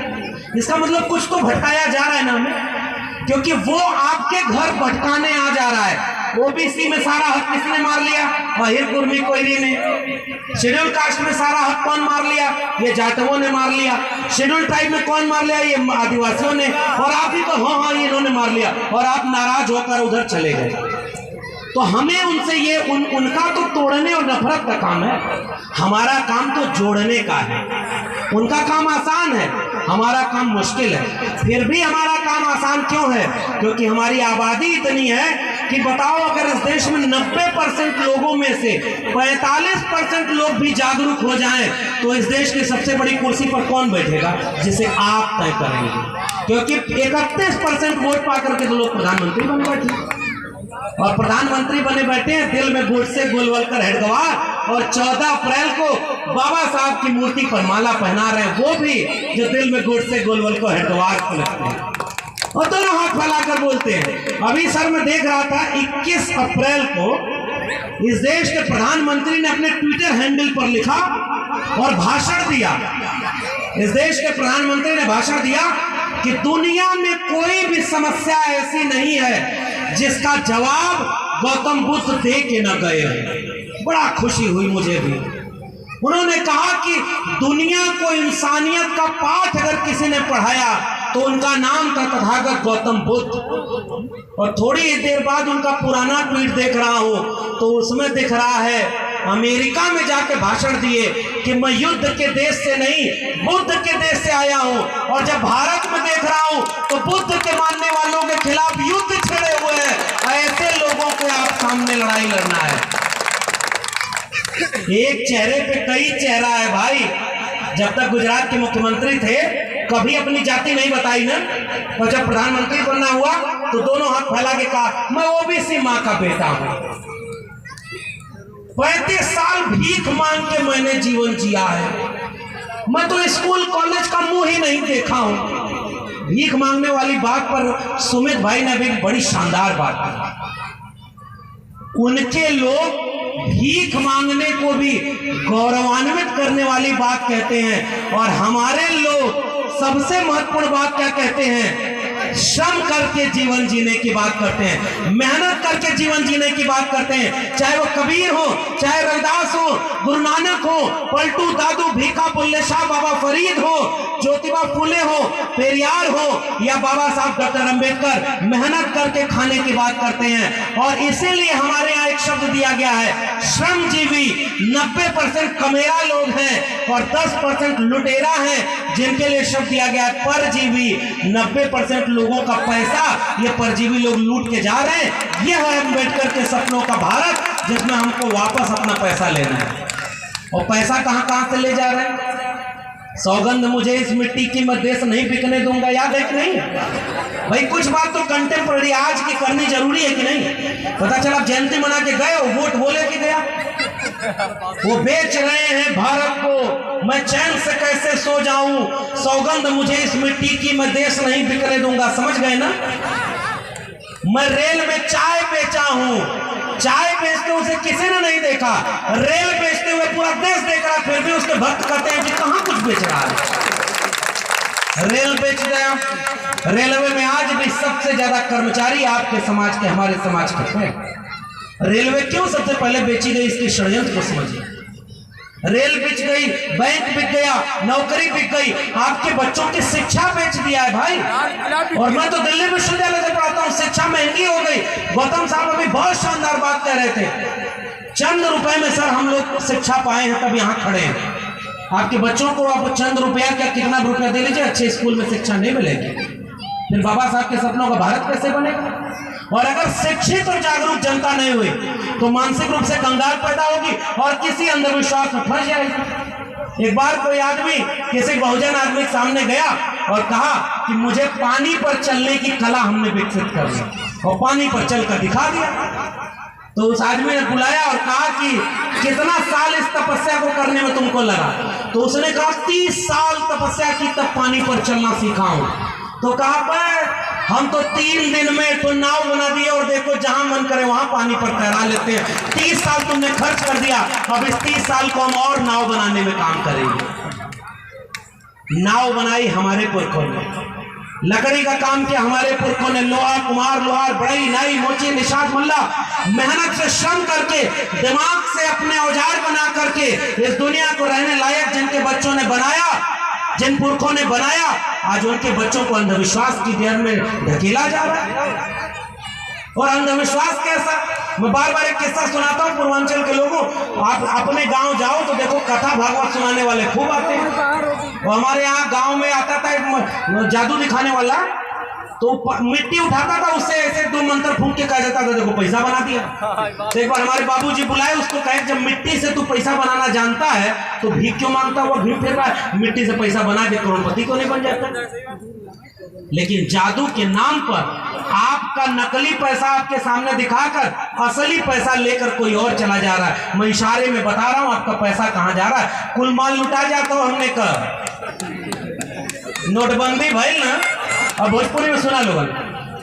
इसका मतलब कुछ तो भटकाया जा रहा है ना हमें, क्योंकि वो आपके घर भटकाने आ जा रहा है। ओबीसी में सारा हक किसने मार लिया? महिर कुर्मी कोयरी ने। शेड्यूल कास्ट में सारा हक कौन मार लिया? ये जाटवों ने मार लिया। शेड्यूल ट्राइब में कौन मार लिया? ये आदिवासियों ने। और आप ही तो हाँ ये इन्होंने मार लिया, और आप नाराज होकर उधर चले गए। तो हमें उनसे ये उनका तो तोड़ने और नफरत का काम है, हमारा काम तो जोड़ने का है। उनका काम आसान है, हमारा काम मुश्किल है, फिर भी हमारा काम आसान क्यों है? क्योंकि हमारी आबादी इतनी है कि बताओ, अगर इस देश में 90% लोगों में से 45% लोग भी जागरूक हो जाएं तो इस देश की सबसे बड़ी कुर्सी पर कौन बैठेगा? जिसे आप तय करेंगे। क्योंकि 31% वोट पा करके तो लोग प्रधानमंत्री बन बैठे, और प्रधानमंत्री बने बैठे हैं दिल में गुड़ से गोलवलकर हेडगवार, और 14 अप्रैल को बाबा साहब की मूर्ति पर माला पहना रहे हैं, वो भी जो दिल में गुड़ से गोलवलकर हेडगवार को लगते हैं, और दोनों हाथ फैलाकर बोलते हैं। अभी सर मैं देख रहा था 21 अप्रैल को इस देश के प्रधानमंत्री ने अपने ट्विटर हैंडल पर लिखा और भाषण दिया। इस देश के प्रधानमंत्री ने भाषण दिया कि दुनिया में कोई भी समस्या ऐसी नहीं है जिसका जवाब गौतम बुद्ध दे के न गए हो। बड़ा खुशी हुई मुझे भी। उन्होंने कहा कि दुनिया को इंसानियत का पाठ अगर किसी ने पढ़ाया तो उनका नाम था तथागत गौतम बुद्ध। और थोड़ी ही देर बाद उनका पुराना ट्वीट देख रहा हूं तो उसमें दिख रहा है अमेरिका में जाके भाषण दिए कि मैं युद्ध के देश से नहीं बुद्ध के देश से आया हूं, और जब भारत में देख रहा हूं तो बुद्ध के मानने वालों के खिलाफ युद्ध छिड़े हुए हैं। ऐसे लोगों के आप सामने लड़ाई लड़ना है। एक चेहरे पे कई चेहरा है भाई। जब तक गुजरात के मुख्यमंत्री थे कभी अपनी जाति नहीं बताई ना, और जब प्रधानमंत्री बनना हुआ तो दोनों हाथ फैला के कहा मैं ओबीसी मां का बेटा हूं। 35 साल भीख मांग के मैंने जीवन जिया है। मैं तो स्कूल कॉलेज का मुंह ही नहीं देखा हूं। भीख मांगने वाली बात पर सुमित भाई ने भी बड़ी शानदार बात की। उनके लोग भीख मांगने को भी गौरवान्वित करने वाली बात कहते हैं, और हमारे लोग सबसे महत्वपूर्ण बात क्या कहते हैं? श्रम करके जीवन जीने की बात करते हैं, मेहनत करके जीवन जीने की बात करते हैं। चाहे वो कबीर हो, चाहे रविदास हो, गुरु नानक हो, पलटू दादू भीखा बुल्ले शाह बाबा फरीद हो, ज्योतिबा फुले हो, पेरियार हो, या बाबा साहब डॉक्टर अंबेडकर, मेहनत करके खाने की बात करते हैं। और इसीलिए हमारे यहाँ एक शब्द दिया गया है श्रमजीवी। 90% कमेरा लोग हैं और 10% लुटेरा हैं, जिनके लिए शब्द दिया गया है परजीवी। 90% लोगों का पैसा ये परजीवी लोग लूट के जा रहे हैं। यह है अंबेडकर के सपनों का भारत, जिसमें हमको वापस अपना पैसा लेना है। और पैसा कहां कहां से ले जा रहे हैं? सौगंध मुझे इस मिट्टी की मैं देश नहीं बिकने दूंगा, याद है कि नहीं भाई? कुछ बात तो कंटेम्प्रेरी आज की करनी जरूरी है कि नहीं? पता चला जयंती मना के गए, वोट बोले कि गया। वो बेच रहे हैं भारत को, मैं चैन से कैसे सो जाऊं? सौगंध मुझे इस मिट्टी की मैं देश नहीं बिकने दूंगा। समझ गए ना? मैं रेल में चाय बेचा हूं, चाय बेचते उसे किसी ने नहीं देखा, रेल बेचते हुए पूरा देश देख रहा, फिर भी उसके भक्त कहते हैं कि कहां कुछ बेच रहा है। रेल बेच गया। रेलवे में आज भी सबसे ज्यादा कर्मचारी आपके समाज के, हमारे समाज के हैं। रेलवे क्यों सबसे पहले बेची गई, इसके षड्यंत्र को समझिए। रेल बिक गई, बैंक बिक गया, नौकरी बिक गई, आपके बच्चों की शिक्षा बेच दिया है भाई। और मैं तो दिल्ली विश्वविद्यालय से पढ़ाता हूँ, शिक्षा महंगी हो गई। गौतम साहब अभी बहुत शानदार बात कह रहे थे, चंद रुपए में सर हम लोग शिक्षा पाए हैं, तब यहाँ खड़े हैं। आपके बच्चों को आप चंद रुपया क्या कितना रुपया दे लीजिए, अच्छे स्कूल में शिक्षा नहीं मिलेगी, फिर बाबा साहब के सपनों का भारत कैसे बनेगा? और अगर शिक्षित और जागरूक जनता नहीं हुई तो मानसिक रूप से कंगाल पैदा होगी और किसी अंधविश्वास में फंस जाएगी। एक बार कोई आदमी किसी बहुजन आदमी के सामने गया और कहा कि मुझे पानी पर चलने की कला हमने विकसित कर ली, और पानी पर चलकर दिखा दिया। तो उस आदमी ने बुलाया और कहा कि कितना साल इस तपस्या को करने में तुमको लगा? तो उसने कहा 30 साल तपस्या की, तब पानी पर चलना सीखा हूं। तो कहा हम तो 3 दिन में तो नाव बना दिए, और देखो जहां मन करे वहां पानी पर तैरा लेते हैं। 30 साल तुमने खर्च कर दिया, अब इस 30 साल को हम और नाव बनाने में काम करेंगे। नाव बनाई हमारे पुरखों ने, लकड़ी का काम किया हमारे पुरखों ने, लोहा कुम्हार, लोहार, बढ़ई, नाई, मोची, निषाद, मुल्ला, मेहनत से श्रम करके, दिमाग से अपने औजार बना करके इस दुनिया को रहने लायक जिनके बच्चों ने बनाया, जिन पुरखों ने बनाया, आज उनके बच्चों को अंधविश्वास की देर में ढकेला जा रहा है। और अंधविश्वास कैसा? मैं बार बार एक किस्सा सुनाता हूँ पूर्वांचल के लोगों, आप अपने गांव जाओ तो देखो कथा भागवत सुनाने वाले खूब आते हैं। और हमारे यहाँ गांव में आता था एक जादू दिखाने वाला, तो मिट्टी उठाता था, उससे ऐसे 2 मंत्र फूंक के कह देता था देखो पैसा बना दिया। तो एक बार हमारे बाबूजी बुलाए उसको, कहे जब मिट्टी से तू पैसा बनाना जानता है तो भीख क्यों मांगता हुआ घूम फिर रहा है, मिट्टी से पैसा बना के करोड़पति क्यों नहीं बन जाता। लेकिन जादू के नाम पर आपका नकली पैसा आपके सामने दिखाकर असली पैसा लेकर कोई और चला जा रहा है। मैं इशारे में बता रहा हूं आपका पैसा कहां जा रहा है। कुल माल लुटा जाता हो हमने कर। नोटबंदी भइल ना, अब भोजपुरी में सुना लोगन,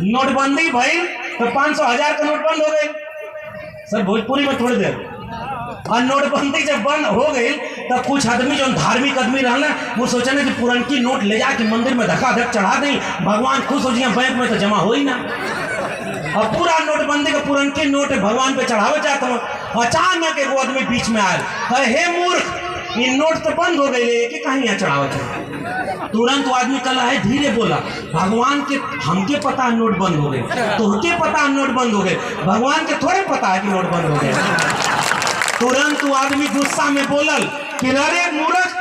नोटबंदी भइल तो 500,000 का नोट बंद हो गए सर, भोजपुरी में थोड़ी देर। और नोटबंदी जब बंद हो गई तब कुछ आदमी जो धार्मिक आदमी रहना वो सोचा कि पुरनकी नोट ले जाके मंदिर में धक्का-धक चढ़ा दें, भगवान खुश हो जाए, बैंक में तो जमा हो ही ना। और पूरा नोटबंदी का पुरनकी नोट भगवान पे चढ़ावे जाता हूँ। अचानक एक आदमी बीच में आया, कहे हे मूर्ख, ये नोट तो बंद हो गई है कि कहीं यहाँ चढ़ावा। तुरंत वो आदमी कल है धीरे बोला, भगवान के हमके पता है नोट बंद हो गए, तुमके पता है नोट बंद हो गए, भगवान के थोड़े पता है कि नोट बंद हो गए। तुरंत वो आदमी गुस्सा में बोलल कि अरे मूर्ख,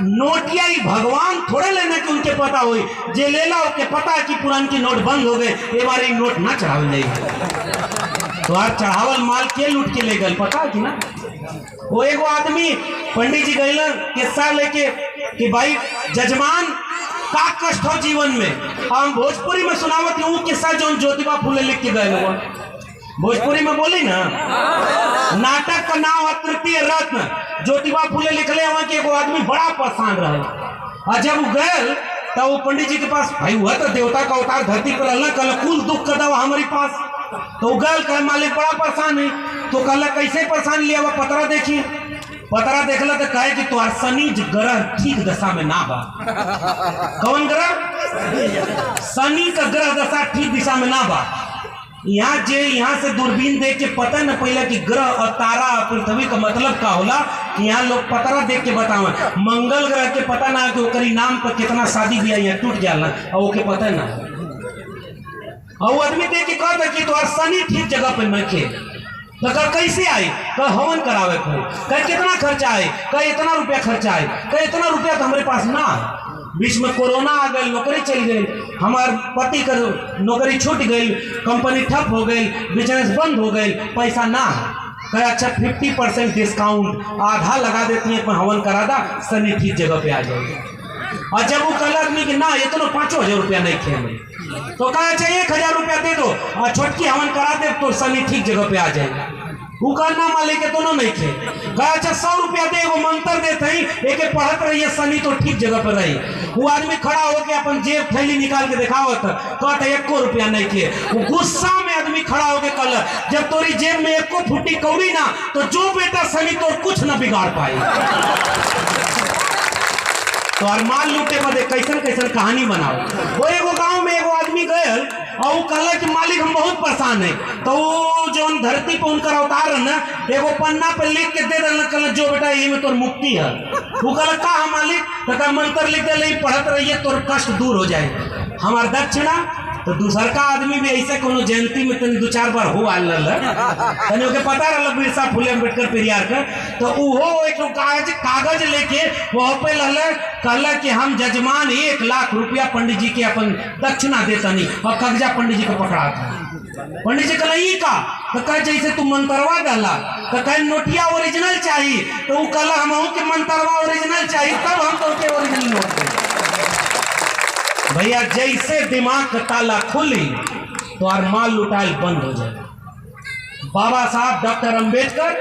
नोटिया ही भगवान थोड़े लेने के उनके पता हुई, जे लेला ओके पता है कि पुरान की नोट बंद हो गए, ए बार नोट ना चढ़ावल जाए। तो आज चढ़ावल माल के लूट के ले गए पता है कि ना। वो एगो आदमी पंडित जी गए किस्सा लेके कि भाई जजमान का कष्ट हो जीवन में, हम भोजपुरी में सुनावत हूँ किस्सा जो ज्योतिबा फूले लिख के गए हुआ। भोजपुरी में बोली ना, नाटक का नाम है तृतीय रत्न। ज्योतिबा फूले लिखले वहां के एगो आदमी बड़ा परेशान रहे, और जब वो गए तो वो पंडित जी के पास, भाई हुआ तो देवता का अवतार धरती पर रहना, कल कुल दुख का दवा हमारे पास। तो गल कह मालिक बड़ा परेशान है, तो कल कैसे परेशान लिया हुआ पतरा देखी, पतरा देखला तो कहे कि तुम्हार शनि ग्रह ठीक दशा में ना बा। कौन ग्रह? शनि का ग्रह दशा ठीक दिशा में ना बा। यहाँ से दूरबीन देख के पता न पहले कि ग्रह और तारा पृथ्वी का मतलब का होला, यहाँ लोग पतरा देख के बतावे। मंगल ग्रह के पता ना कि ओकरी नाम पर कितना शादी बियाह यहाँ टूट जाला और ओके पता ना। और वो आदमी देख के कहता कि तुम्हार शनि ठीक जगह पे नखे, तो कह कैसे आई, कह हवन करावे को, कह कितना खर्चा आए, कह इतना रुपया खर्चा आए, कह इतना रुपया तो हमारे पास ना। बीच में कोरोना आ गई, नौकरी चल गई, हमार पति का नौकरी छूट गई, कंपनी ठप हो गई, बिजनेस बंद हो गई, पैसा ना। कहे अच्छा 50% डिस्काउंट आधा लगा देती है, हवन करा दा, शनि ठीक जगह पे आ जाएगी। और जब वो कल आदमी कि ना इतना 5,000 रुपया नहीं खेल, तो कहा अच्छा 1,000 रुपया दे दो और छोटकी हवन करा दे तो शनि ठीक जगह पे आ जाएगा। वो कहना मालिक के दोनों नहीं थे, कहा अच्छा 100 रुपया दे, वो मंत्र देते ही एक पढ़त रही शनि तो ठीक जगह पर रही। वो आदमी खड़ा होकर अपन जेब थैली निकाल के दिखावत, कहता 1 रुपया नहीं थे। वो गुस्सा में आदमी खड़ा होकर कल, जब तोरी जेब में 1 फुट्टी कौड़ी ना तो जो बेटा शनि तो कुछ ना बिगाड़ पाई। तो और माल लूटे बदे कैसन कैसन कहानी बनाओ। वो एगो गांव में एगो आदमी गए और वो कहला कि मालिक हम बहुत परेशान है, तो वो जो धरती पर उनका अवतार है ना, एगो पन्ना पे लिख के दे देना, कहला जो बेटा यही में तोर मुक्ति है। वो कहला का मालिक, तो कहा मंत्र लिख दे, पढ़त रहिए तोर कष्ट दूर हो जाए। हमार दक्षिणा तो दूसर का आदमी भी ऐसे कोनो जयंती में तनी 2-4 बार हो आल तनी ओके पता रहा बिरसा फुले अम्बेडकर पेरियार का, तो वो एक कागज लेके वहाँ पे कहला कि हम जजमान 1 लाख रुपया पंडित जी के अपन दक्षिणा देतनी, और कागजा पंडित जी को पकड़ा था। पंडित जी कहला ई का, तो कहे जैसे तू मंत्रवा डाला, तो कहे नोटिया ओरिजिनल चाहिए, तो वो कहला हम के मंत्रवा ओरिजिनल चाहिए तब हम तो ओरिजिनल नोट दें। भैया जैसे दिमाग का ताला खुली तो और माल लुटाल बंद हो जाए। बाबा साहब डॉक्टर अंबेडकर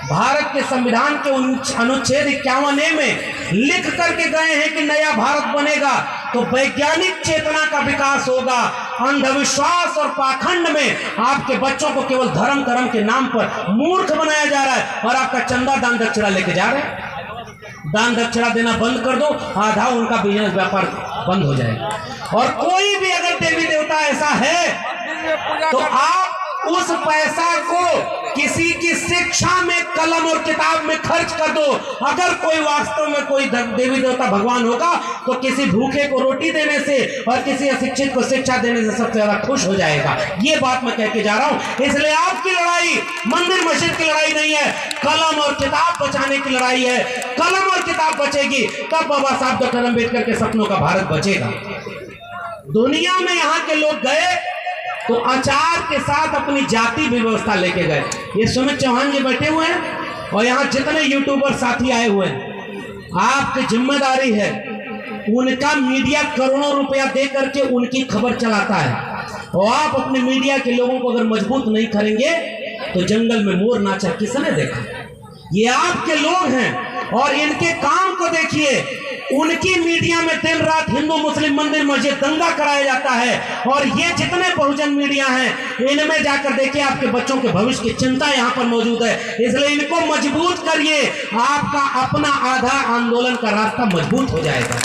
भारत के संविधान के अनुच्छेद 51A में लिख करके गए हैं कि नया भारत बनेगा तो वैज्ञानिक चेतना का विकास होगा, अंधविश्वास और पाखंड में आपके बच्चों को केवल धर्म कर्म के नाम पर मूर्ख बनाया जा रहा है, और आपका चंदा दान दक्षिणा लेके जा रहे हैं। दान दक्षिणा देना बंद कर दो, आधा उनका बिजनेस व्यापार बंद हो जाएगा। और कोई भी अगर देवी देवता ऐसा है तो आप उस पैसा को किसी की शिक्षा में, कलम और किताब में खर्च कर दो। अगर कोई वास्तव में कोई देवी देवता भगवान होगा तो किसी भूखे को रोटी देने से और किसी अशिक्षित को शिक्षा देने से सबसे ज्यादा खुश हो जाएगा। ये बात मैं कह के जा रहा हूं। इसलिए आपकी लड़ाई मंदिर मस्जिद की लड़ाई नहीं है, कलम और किताब बचाने की लड़ाई है। कलम और किताब बचेगी तब बाबा साहब डॉक्टर अम्बेडकर के सपनों का भारत बचेगा। दुनिया में यहाँ के लोग गए तो अचार के साथ अपनी जाति व्यवस्था लेके गए। ये सुमित चौहान जी बैठे हुए हैं और यहाँ जितने यूट्यूबर साथी आए हुए हैं, आपकी जिम्मेदारी है उनका मीडिया करोड़ों रुपया दे करके उनकी खबर चलाता है और आप अपने मीडिया के लोगों को अगर मजबूत नहीं करेंगे तो जंगल में मोर नाचा किसने देखा। ये आपके लोग हैं और इनके काम को देखिए। उनकी मीडिया में दिन रात हिंदू मुस्लिम मंदिर मस्जिद दंगा कराया जाता है और ये जितने बहुजन मीडिया हैं इनमें जाकर देखिए आपके बच्चों के भविष्य की चिंता यहाँ पर मौजूद है। इसलिए इनको मजबूत करिए, आपका अपना आधा आंदोलन का रास्ता मजबूत हो जाएगा।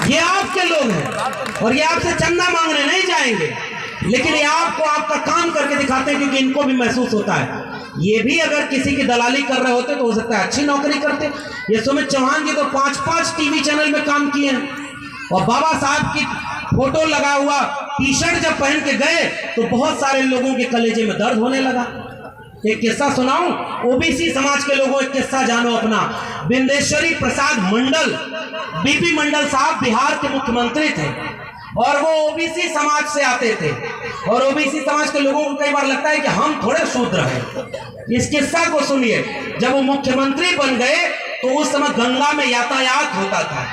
ये आपके लोग हैं और ये आपसे चंदा मांगने नहीं जाएंगे, लेकिन ये आपको आपका काम करके दिखाते हैं क्योंकि इनको भी महसूस होता है। ये भी अगर किसी की दलाली कर रहे होते तो हो सकता है अच्छी नौकरी करते। ये सुमित चौहान जी तो 5-5 टीवी चैनल में काम किए हैं और बाबा साहब की फोटो लगा हुआ टी शर्ट जब पहन के गए तो बहुत सारे लोगों के कलेजे में दर्द होने लगा। एक किस्सा सुनाऊं, ओबीसी समाज के लोगों, एक किस्सा जानो अपना। बिंदेश्वरी प्रसाद मंडल, बीपी मंडल साहब बिहार के मुख्यमंत्री थे और वो ओबीसी समाज से आते थे और ओबीसी समाज के लोगों को कई बार लगता है कि हम थोड़े शूद्र हैं। इस किस्सा को सुनिए। जब वो मुख्यमंत्री बन गए तो उस समय गंगा में यातायात होता था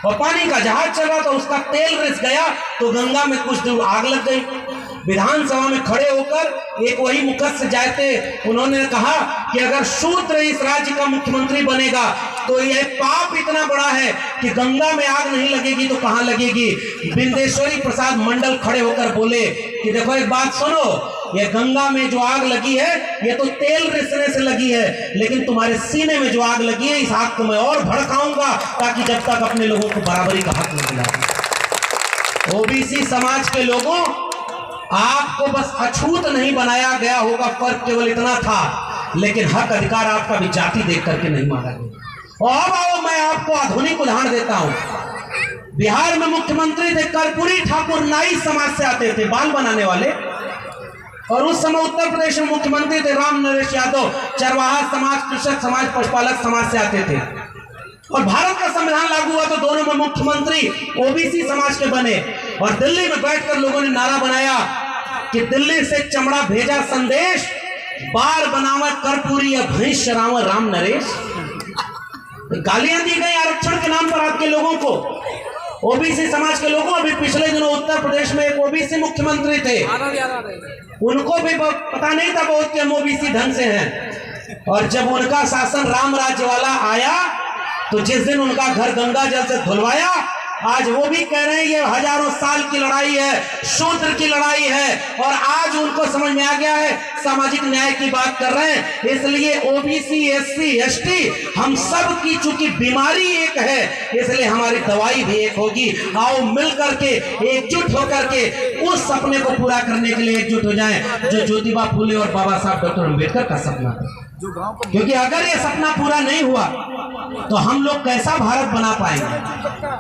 और पानी का जहाज चल रहा था, उसका तेल रिस गया तो गंगा में कुछ दूर आग लग गई। विधानसभा में खड़े होकर एक वही मुखद्दस जाते, उन्होंने कहा कि अगर शूद्र इस राज्य का मुख्यमंत्री बनेगा तो यह पाप इतना बड़ा है कि गंगा में आग नहीं लगेगी तो कहां लगेगी। बिंदेश्वरी प्रसाद मंडल खड़े होकर बोले कि देखो एक बात सुनो, ये गंगा में जो आग लगी है ये तो तेल रिसने से लगी है, लेकिन तुम्हारे सीने में जो आग लगी है इस आग को मैं और भड़काऊंगा ताकि जब तक अपने लोगों को बराबरी का हक नहीं मिला। ओबीसी समाज के लोगों, आपको बस अछूत नहीं बनाया गया होगा, फर्क केवल इतना था, लेकिन हक अधिकार आपका भी जाति देख करके नहीं माना गया। और अब आओ मैं आपको आधुनिक उदाहरण देता हूं। बिहार में मुख्यमंत्री थे कर्पूरी ठाकुर, नाई समाज से आते थे, बाल बनाने वाले। और उस समय उत्तर प्रदेश में मुख्यमंत्री थे राम नरेश यादव, चरवाहा समाज, कृषक समाज, पशुपालक समाज से आते थे। और भारत का संविधान लागू हुआ तो दोनों में मुख्यमंत्री ओबीसी समाज के बने और दिल्ली में बैठकर लोगों ने नारा बनाया कि दिल्ली से चमड़ा भेजा संदेश, बार बनावा कर्पूरी या भैंस चरावा राम नरेश। गालियां दी गई आरक्षण के नाम पर आपके लोगों को, ओबीसी समाज के लोगों। अभी पिछले दिनों उत्तर प्रदेश में एक ओबीसी मुख्यमंत्री थे, उनको भी पता नहीं था बहुत कि हम ओबीसी ढंग से हैं। और जब उनका शासन राम राज्य वाला आया तो जिस दिन उनका घर गंगा जल से धुलवाया, आज वो भी कह रहे हैं ये हजारों साल की लड़ाई है, शूद्र की लड़ाई है। और आज उनको समझ में आ गया है, सामाजिक न्याय की बात कर रहे हैं। इसलिए ओबीसी, एससी, एसटी हम सब की चूंकि बीमारी एक है, इसलिए हमारी दवाई भी एक होगी। आओ मिल करके एकजुट होकर के उस सपने को पूरा करने के लिए एकजुट हो जाएं जो ज्योतिबा फूले और बाबा साहब डॉक्टर अम्बेडकर का सपना था। क्योंकि अगर ये सपना पूरा नहीं हुआ तो हम लोग कैसा भारत बना पाएंगे।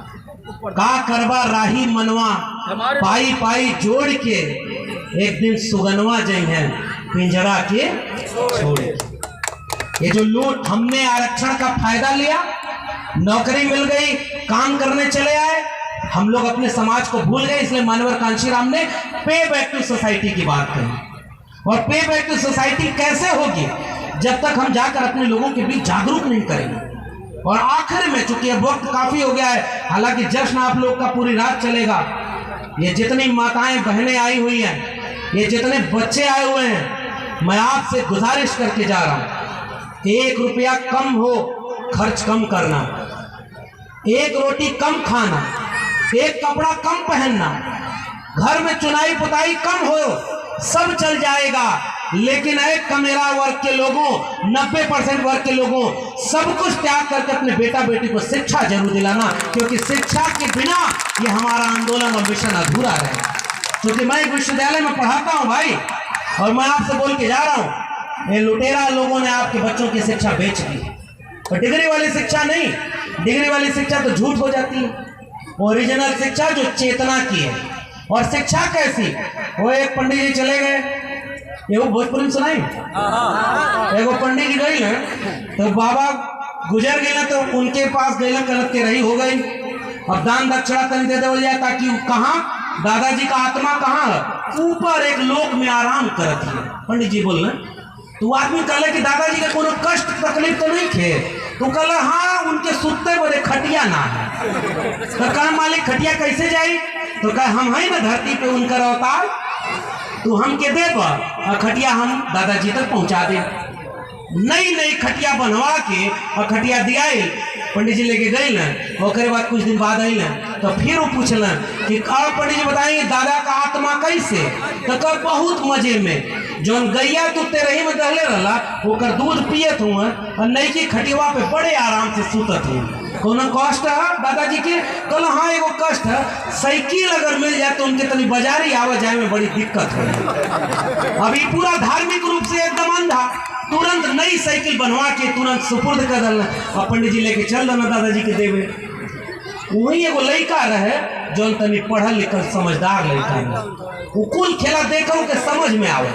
का करवा राही मनवा पाई पाई जोड़ के, एक दिन सुगनवा जई है पिंजरा के छोड़ के। ये जो लूट, हमने आरक्षण का फायदा लिया, नौकरी मिल गई, काम करने चले आए, हम लोग अपने समाज को भूल गए। इसलिए मानवर कांशीराम ने पे बैक टू सोसाइटी की बात कही। और पे बैक टू सोसाइटी कैसे होगी जब तक हम जाकर अपने लोगों के बीच जागरूक नहीं करेंगे। और आखिर में चूंकि अब वक्त काफी हो गया है, हालांकि जश्न आप लोग का पूरी रात चलेगा। ये जितनी माताएं बहनें आई हुई हैं, ये जितने बच्चे आए हुए हैं, मैं आपसे गुजारिश करके जा रहा हूं, 1 रुपया कम हो, खर्च कम करना, 1 रोटी कम खाना, 1 कपड़ा कम पहनना, घर में चुनाई पुताई कम हो, सब चल जाएगा। लेकिन एक कमेरा वर्ग के लोगों, 90% वर्ग के लोगों, सब कुछ त्याग करके अपने बेटा बेटी को शिक्षा जरूर दिलाना, क्योंकि शिक्षा के बिना ये हमारा आंदोलन और मिशन अधूरा रहेगा। क्योंकि मैं विश्वविद्यालय में पढ़ाता हूँ भाई, और मैं आपसे बोल के जा रहा हूँ, ये लुटेरा लोगों ने आपके बच्चों की शिक्षा बेच दी। तो डिग्री वाली शिक्षा नहीं, डिग्री वाली शिक्षा तो झूठ हो जाती है। ओरिजिनल शिक्षा जो चेतना की है। और शिक्षा कैसी, वो एक पंडित जी चले गए, ये वो भोजपुरी में सुनाई, एगो पंडित जी गई ना, तो बाबा गुजर गए ना, तो उनके पास गई ना, गलत के रही हो गई। अब दान दक्षिणा तन दे दे जाए, ताकि कहाँ दादाजी का आत्मा कहाँ है, ऊपर एक लोक में आराम करती है। पंडित जी बोल रहे, तो आदमी कहले कि दादाजी का कोनो कष्ट तकलीफ तो नहीं थे, तो कहला हाँ उनके सुते बड़े खटिया ना है। तो कहा मालिक खटिया कैसे जाई, तो कहा हम है ना धरती पे उनकर अवतार, तो हम के दे खटिया हम दादाजी तक पहुंचा दे। नई नई खटिया बनवा के और खटिया दिया, पंडित जी लेके गए ना, ओकरे बाद कुछ दिन बाद आई ना, तो फिर वो पूछल कि पंडित जी बताएंगे दादा का आत्मा कैसे, तो कब बहुत मजे में, जौन गैया तू तेरही में दहले रहा ओकर दूध पियत हुआ, और नई की खटिया पे बड़े आराम से सुतत हुआ। कोनो कष्ट है दादाजी के, कल हाँ एगो कष्ट है, साइकिल अगर मिल जाए तो उनके तनी बाजारी आवा जाए में बड़ी दिक्कत हो। अभी पूरा धार्मिक रूप से एकदम अंधा, तुरंत नई साइकिल बनवा के तुरंत सुपुर्द कर दल, और पंडित जी लेके चल देना दादाजी के देवे। वही एगो लड़का रहे जो तनी पढ़ल लिखल समझदार लड़का रहे, वो कुल खेला देखो के समझ में आवे।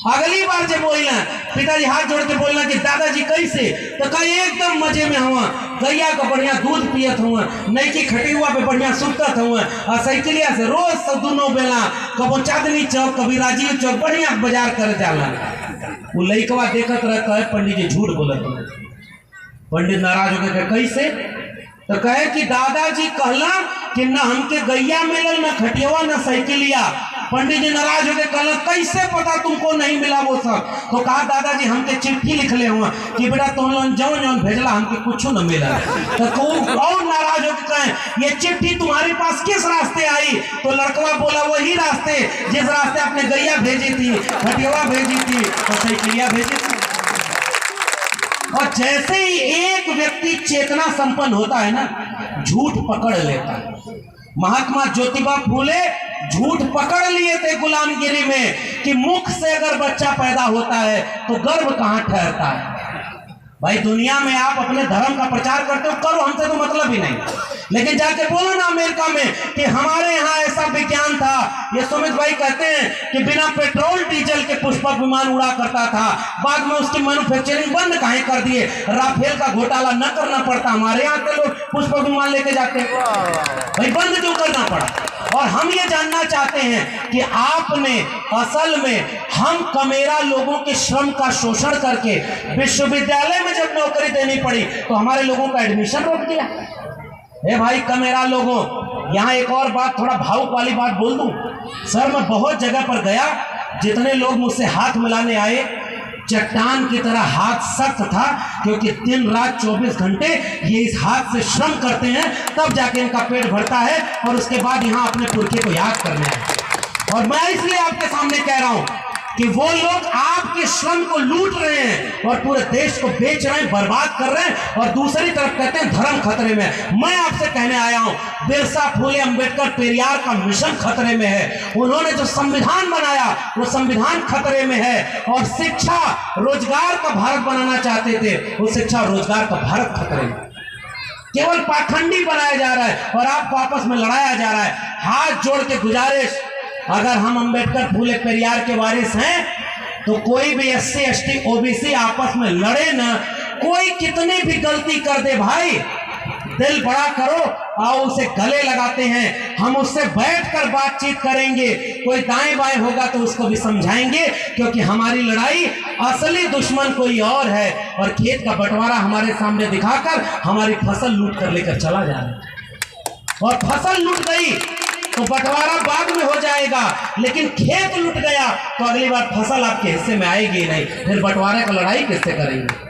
अगली बार जब बोलना, पिताजी हाथ जोड़ के बोलना कि दादाजी कैसे, तो कहीं एकदम मजे में हुआ, गैया का बढ़िया दूध पियत हुआ, नई की खटिया पे बढ़िया सुतत हुआ, और साइकिलिया से रोज सब दोनों बेला, कबो चांदनी चौक कभी राजीव चौक बढ़िया बाजार कर जाला। वो लड़कवा देखत रहता है, पंडित जी झूठ बोलत हुआ। पंडित नाराज हो गए, कैसे, तो कहे कि दादाजी कहला कि न हमके गैया मिलल, न खटिया, न साइकिलिया। पंडित जी नाराज हो गए, कहला कैसे पता तुमको नहीं मिला वो सब, तो कहा दादाजी हमके चिट्ठी लिख ले हुआ कि बेटा तुम लोग जौन जौन भेजला हमके कुछ न मिला। तो और नाराज हो के कहे ये चिट्ठी तुम्हारे पास किस रास्ते आई, तो लड़कवा बोला वही रास्ते जिस रास्ते आपने गैया भेजी थी, खटिया भेजी थी और साइकिलिया भेजी थी। और जैसे ही एक व्यक्ति चेतना संपन्न होता है ना, झूठ पकड़ लेता है। महात्मा ज्योतिबा फूले झूठ पकड़ लिए थे गुलामगिरी में, कि मुख से अगर बच्चा पैदा होता है तो गर्भ कहाँ ठहरता है। भाई दुनिया में आप अपने धर्म का प्रचार करते हो, करो, हमसे तो मतलब ही नहीं, लेकिन जाके बोलो ना अमेरिका में कि हमारे यहाँ ऐसा विज्ञान था। ये सुमित भाई कहते हैं कि बिना पेट्रोल डीजल के पुष्पक विमान उड़ा करता था, बाद में उसकी मैन्युफैक्चरिंग बंद काहे कर दिए, राफेल का घोटाला न करना पड़ता, हमारे यहाँ के लोग पुष्पक विमान लेके जाते हैं, भाई बंद क्यों करना पड़ा। और हम ये जानना चाहते हैं कि आपने असल में हम कमेरा लोगों के श्रम का शोषण करके विश्वविद्यालय में जब नौकरी देनी पड़ी तो हमारे लोगों का एडमिशन रोक दिया। ए भाई कमेरा लोगों, यहाँ एक और बात, थोड़ा भावुक वाली बात बोल दूं। सर मैं बहुत जगह पर गया, जितने लोग मुझसे हाथ मिलाने आए, चट्टान की तरह हाथ सख्त था, क्योंकि दिन रात 24 घंटे ये इस हाथ से श्रम करते हैं, तब जाके इनका पेट भरता है और उसके बाद यहाँ अपने पुरखे को याद करने आए। और मैं इसलिए आपके सामने कह रहा हूँ कि वो लोग आपके श्रम को लूट रहे हैं और पूरे देश को बेच रहे हैं, बर्बाद कर रहे हैं, और दूसरी तरफ कहते हैं धर्म खतरे में है। मैं आपसे कहने आया हूं, बिरसा फुले अंबेडकर पेरियार का मिशन खतरे में है। उन्होंने जो संविधान बनाया वो संविधान खतरे में है, और शिक्षा रोजगार का भारत बनाना चाहते थे, वो शिक्षा रोजगार का भारत खतरे में। केवल पाखंडी बनाया जा रहा है और आपको आपस में लड़ाया जा रहा है। हाथ जोड़ के गुजारिश, अगर हम अंबेडकर फूले पेरियार के वारिस हैं तो कोई भी SC ST OBC आपस में लड़े ना, कोई कितनी भी गलती कर दे भाई, दिल बड़ा करो, आओ उसे गले लगाते हैं, हम उससे बैठकर बातचीत करेंगे, कोई दाएं बाएं होगा तो उसको भी समझाएंगे, क्योंकि हमारी लड़ाई असली दुश्मन कोई और है, और खेत का बंटवारा हमारे सामने दिखाकर हमारी फसल लूट कर लेकर चला जा रहा है। और फसल लूट गई तो बंटवारा बाद में हो जाएगा, लेकिन खेत लूट गया तो अगली बार फसल आपके हिस्से में आएगी नहीं, फिर बंटवारे का लड़ाई किससे करेंगे।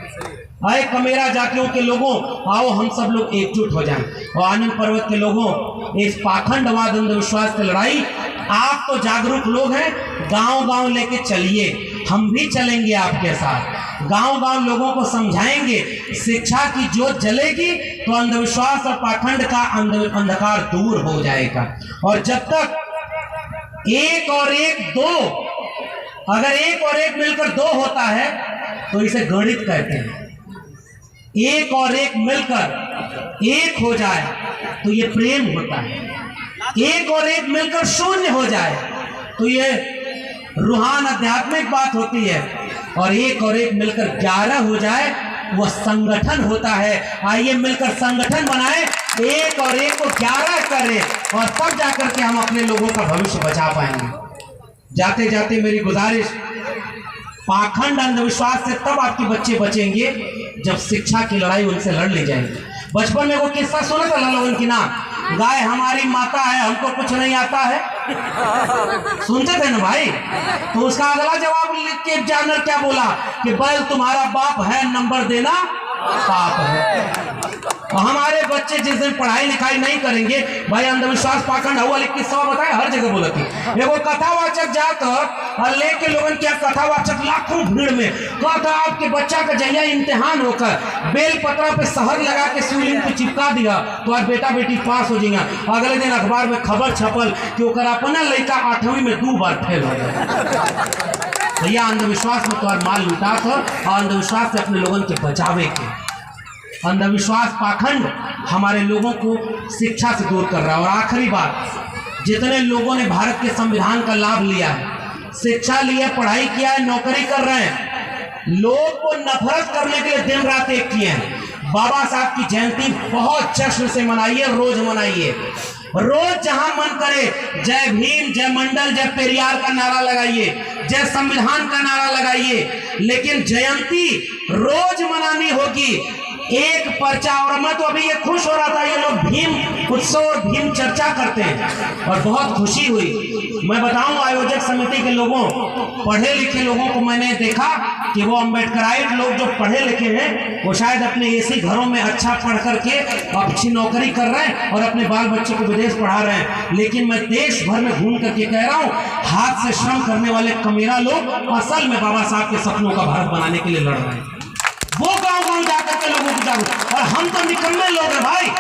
आए कमेरा जातियों के लोगों, आओ हम सब लोग एकजुट हो जाएं, और आनंद पर्वत के लोगों, इस पाखंडवाद अंधविश्वास की लड़ाई, आप तो जागरूक लोग हैं, गांव-गांव लेके चलिए, हम भी चलेंगे आपके साथ, गांव-गांव लोगों को समझाएंगे, शिक्षा की जोत जलेगी तो अंधविश्वास और पाखंड का अंधकार दूर हो जाएगा। और जब तक एक और एक दो, अगर एक और एक मिलकर दो होता है तो इसे गणित कहते हैं। एक और एक मिलकर एक हो जाए तो ये प्रेम होता है। एक और एक मिलकर शून्य हो जाए तो ये रूहान आध्यात्मिक बात होती है। और एक मिलकर 11 हो जाए वह संगठन होता है। आइए मिलकर संगठन बनाए, एक और एक को 11 करें और तब जाकर के हम अपने लोगों का भविष्य बचा पाएंगे। जाते जाते मेरी गुजारिश, पाखंड अंधविश्वास से तब आपके बच्चे बचेंगे जब शिक्षा की लड़ाई उनसे लड़ ली जाएगी। बचपन में वो किस्सा सुना था लालू की ना, गाय हमारी माता है हमको कुछ नहीं आता है, सुनते थे ना भाई। तो उसका अगला जवाब लिख के जानर क्या बोला कि बैल तुम्हारा बाप है, नंबर देना पाप है। और हमारे बच्चे जिस दिन पढ़ाई लिखाई नहीं करेंगे, भाई अंधविश्वास पाखंड हुआ लिख किस्सा बताए हर जगह बोला थी। एगो कथावाचक जाकर और लेके लोगन क्या कथावाचक लाखों भीड़ में कहा आपके बच्चा का जहिया इम्तिहान होकर बेल पत्रा पे शहर लगा के शिवलिंग पे चिपका दिया तो आज बेटा बेटी पास हो जाएगा। अगले दिन अखबार में खबर छपल कि ओकर अपना लड़का 8वीं में 2 बार फेल हो गया। भैया अंधविश्वास में तो माल लुटा था और अंधविश्वास से अपने लोगों के बचावे के। अंधविश्वास पाखंड हमारे लोगों को शिक्षा से दूर कर रहा है। और आखिरी बात, जितने लोगों ने भारत के संविधान का लाभ लिया है, शिक्षा लिया, पढ़ाई किया है, नौकरी कर रहे हैं, लोग को नफरत करने के लिए दिन रात एक किए हैं। बाबा साहब की जयंती बहुत जश्न से मनाइए, रोज मनाइए। रोज जहां मन करे जय भीम, जय मंडल, जय पेरियार का नारा लगाइए, जय संविधान का नारा लगाइए। लेकिन जयंती रोज मनानी होगी। एक पर्चा, और मैं तो अभी ये खुश हो रहा था, ये लोग भीम उत्सव और भीम चर्चा करते हैं और बहुत खुशी हुई। मैं बताऊं आयोजक समिति के लोगों, पढ़े लिखे लोगों को मैंने देखा कि वो अम्बेडकराइट लोग जो पढ़े लिखे हैं वो शायद अपने ऐसे घरों में अच्छा पढ़ करके अच्छी नौकरी कर रहे हैं और अपने बाल बच्चों को विदेश पढ़ा रहे हैं। लेकिन मैं देश भर में घूम करके कह रहा हूँ, हाथ से श्रम करने वाले कमेरा लोग असल में बाबा साहब के सपनों का भारत बनाने के लिए लड़ रहे हैं। वो गांव-गांव जाकर के लोगों को जागरूक, और हम तो निकम्मे लोग हैं भाई।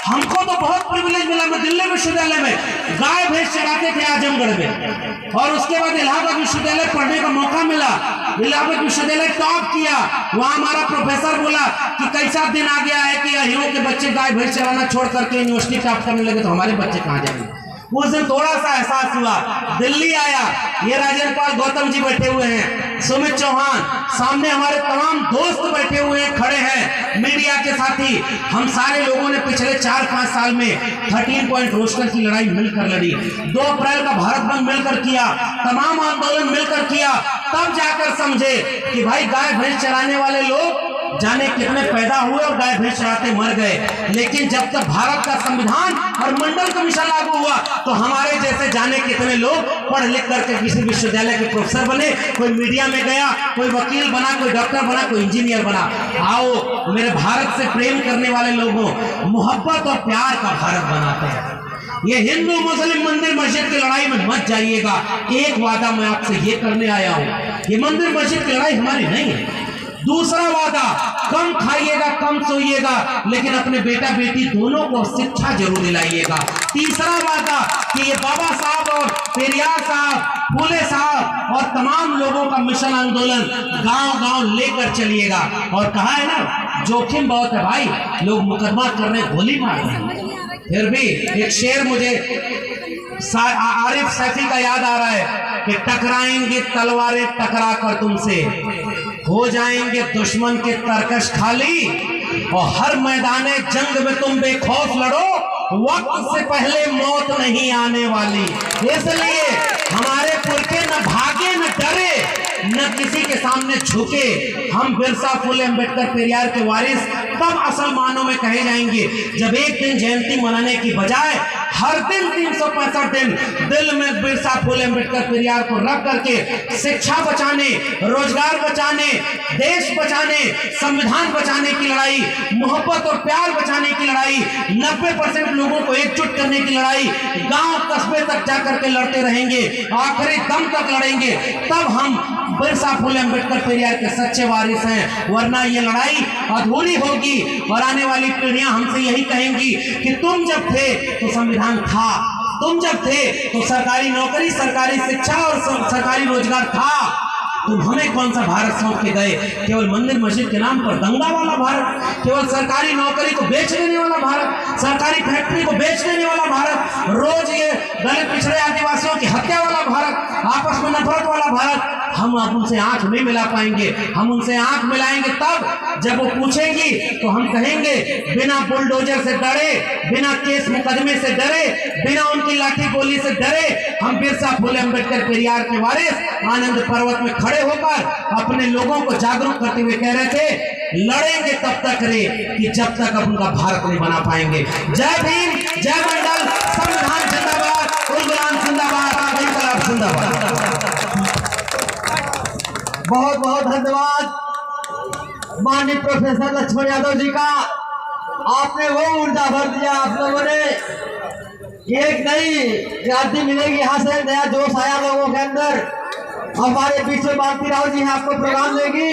हमको तो बहुत प्रिविलेज मिला। मैं दिल्ली विश्वविद्यालय में गाय भैंस चराते थे आजमगढ़ में, और उसके बाद इलाहाबाद विश्वविद्यालय पढ़ने का मौका मिला। इलाहाबाद विश्वविद्यालय टॉप किया। वहाँ हमारा प्रोफेसर बोला कि कैसा दिन आ गया है कि हीरो के बच्चे गाय भैंस चराना छोड़ करके यूनिवर्सिटी टॉप करने लगे, तो हमारे बच्चे कहाँ जाएंगे। उस दिन थोड़ा सा एहसास हुआ। दिल्ली आया, ये राजेंद्र पाल गौतम जी बैठे हुए हैं, सुमित चौहान, सामने हमारे तमाम दोस्त बैठे हुए हैं, खड़े हैं, मीडिया के साथी। हम सारे लोगों ने पिछले 4-5 साल में 13 पॉइंट रोस्टर की लड़ाई मिलकर लड़ी। 2 अप्रैल का भारत बंद मिलकर किया, तमाम आंदोलन मिलकर किया। तब जाकर समझे कि भाई गाय भैंस चराने वाले लोग जाने कितने पैदा हुए और गाय भैंस चराते मर गए। लेकिन जब तक भारत का संविधान और मंडल कमीशन लागू हुआ तो हमारे जैसे जाने कितने लोग पढ़ लिख करके किसी विश्वविद्यालय के प्रोफेसर बने, कोई मीडिया में गया, कोई वकील बना, कोई डॉक्टर बना, कोई इंजीनियर बना। आओ मेरे भारत से प्रेम करने वाले लोगों, मोहब्बत और प्यार का भारत बनाते हैं। ये हिंदू मुस्लिम मंदिर मस्जिद की लड़ाई में मत जाइएगा। एक वादा मैं आपसे ये करने आया हूँ, ये मंदिर मस्जिद की लड़ाई हमारी नहीं है। दूसरा वादा, कम खाइएगा, कम सोइएगा, लेकिन अपने बेटा बेटी दोनों को शिक्षा जरूर दिलाइएगा। तीसरा वादा कि ये बाबा साहब और पेरियार साहब, फूले साहब और तमाम लोगों का मिशन आंदोलन गांव-गांव लेकर चलिएगा। और कहा है ना, जोखिम बहुत है भाई, लोग मुकदमा कर रहे, गोली मार रहे हैं। फिर भी एक शेर मुझे आरिफ सैफी का याद आ रहा है कि टकराएंगे तलवारें टकरा कर तुमसे, हो जाएंगे दुश्मन के तरकश खाली, और हर मैदाने जंग में तुम बेखौफ लड़ो, वक्त से पहले मौत नहीं आने वाली। इसलिए हमारे पुरखे न भागे न डरे, न किसी के सामने झुके। हम बिरसा फुले अम्बेडकर पेरियार के वारिस तब असल मानों में कहे जाएंगे जब एक दिन जयंती मनाने की बजाय हर दिन 365 दिन दिल में बिरसा फुले अम्बेडकर पेरियार को रख करके शिक्षा बचाने, रोजगार बचाने, देश बचाने, संविधान बचाने की लड़ाई, मोहब्बत और प्यार बचाने की लड़ाई, 90% लोगों को एकजुट करने की लड़ाई गांव कस्बे तक जाकर के लड़ते रहेंगे, आखिरी दम तक लड़ेंगे। तब हम बिरसा फुले अम्बेडकर पेरियार के सच्चे वारिस हैं, वरना ये लड़ाई अधूरी होगी। और आने वाली पीढ़ियां हमसे यही कहेंगी कि तुम जब थे तो संविधान था, तुम जब थे तो सरकारी नौकरी, सरकारी शिक्षा और सरकारी रोजगार था। तुम हमें कौन सा भारत सौंप के गए? केवल मंदिर मस्जिद के नाम पर दंगा वाला भारत, केवल सरकारी नौकरी को बेच देने वाला भारत, सरकारी फैक्ट्री को बेच देने वाला भारत, रोज ये दलित पिछड़े आदिवासियों की हत्या वाला भारत, आपस में नफरत वाला भारत। हम अब उनसे आंख नहीं मिला पाएंगे। हम उनसे आंख मिलाएंगे तब जब वो पूछेंगी तो हम कहेंगे बिना बुलडोजर से डरे, बिना केस मुकदमे से डरे, बिना उनकी लाठी गोली से डरे, हम बिरसा फुले अम्बेडकर पेरियार के वारिस आनंद पर्वत में खड़े होकर अपने लोगों को जागरूक करते हुए कह रहे थे, लड़ेंगे तब तक रे कि जब तक अब उनका भारत नहीं बना पाएंगे। जय भीम, जय मंडल, संविधान जिंदाबाद, गुलाम जिंदाबाद, इंकलाब जिंदाबाद। बहुत बहुत धन्यवाद माननीय प्रोफेसर लक्ष्मण यादव जी का। आपने वो ऊर्जा भर दिया, आप लोगों ने एक नई क्रांति मिलेगी, यहाँ से नया जोश आया लोगों के अंदर। हमारे बीच में मालती राव जी हैं, आपको प्रोग्राम देगी,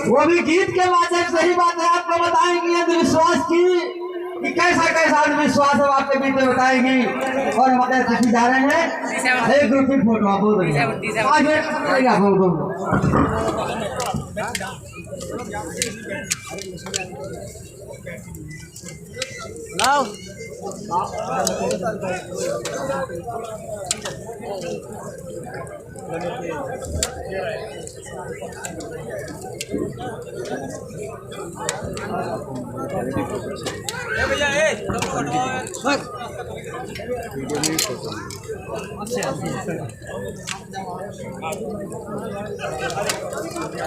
वो भी गीत के माध्यम से ही बात है आपको बताएंगी अंधविश्वास की कि कैसा कैसा अंधविश्वास है, आपके बीच में बताएंगी। और हमारे अतिथि जा रहे हैं, एक ग्रुप की फोटो आप बोल रही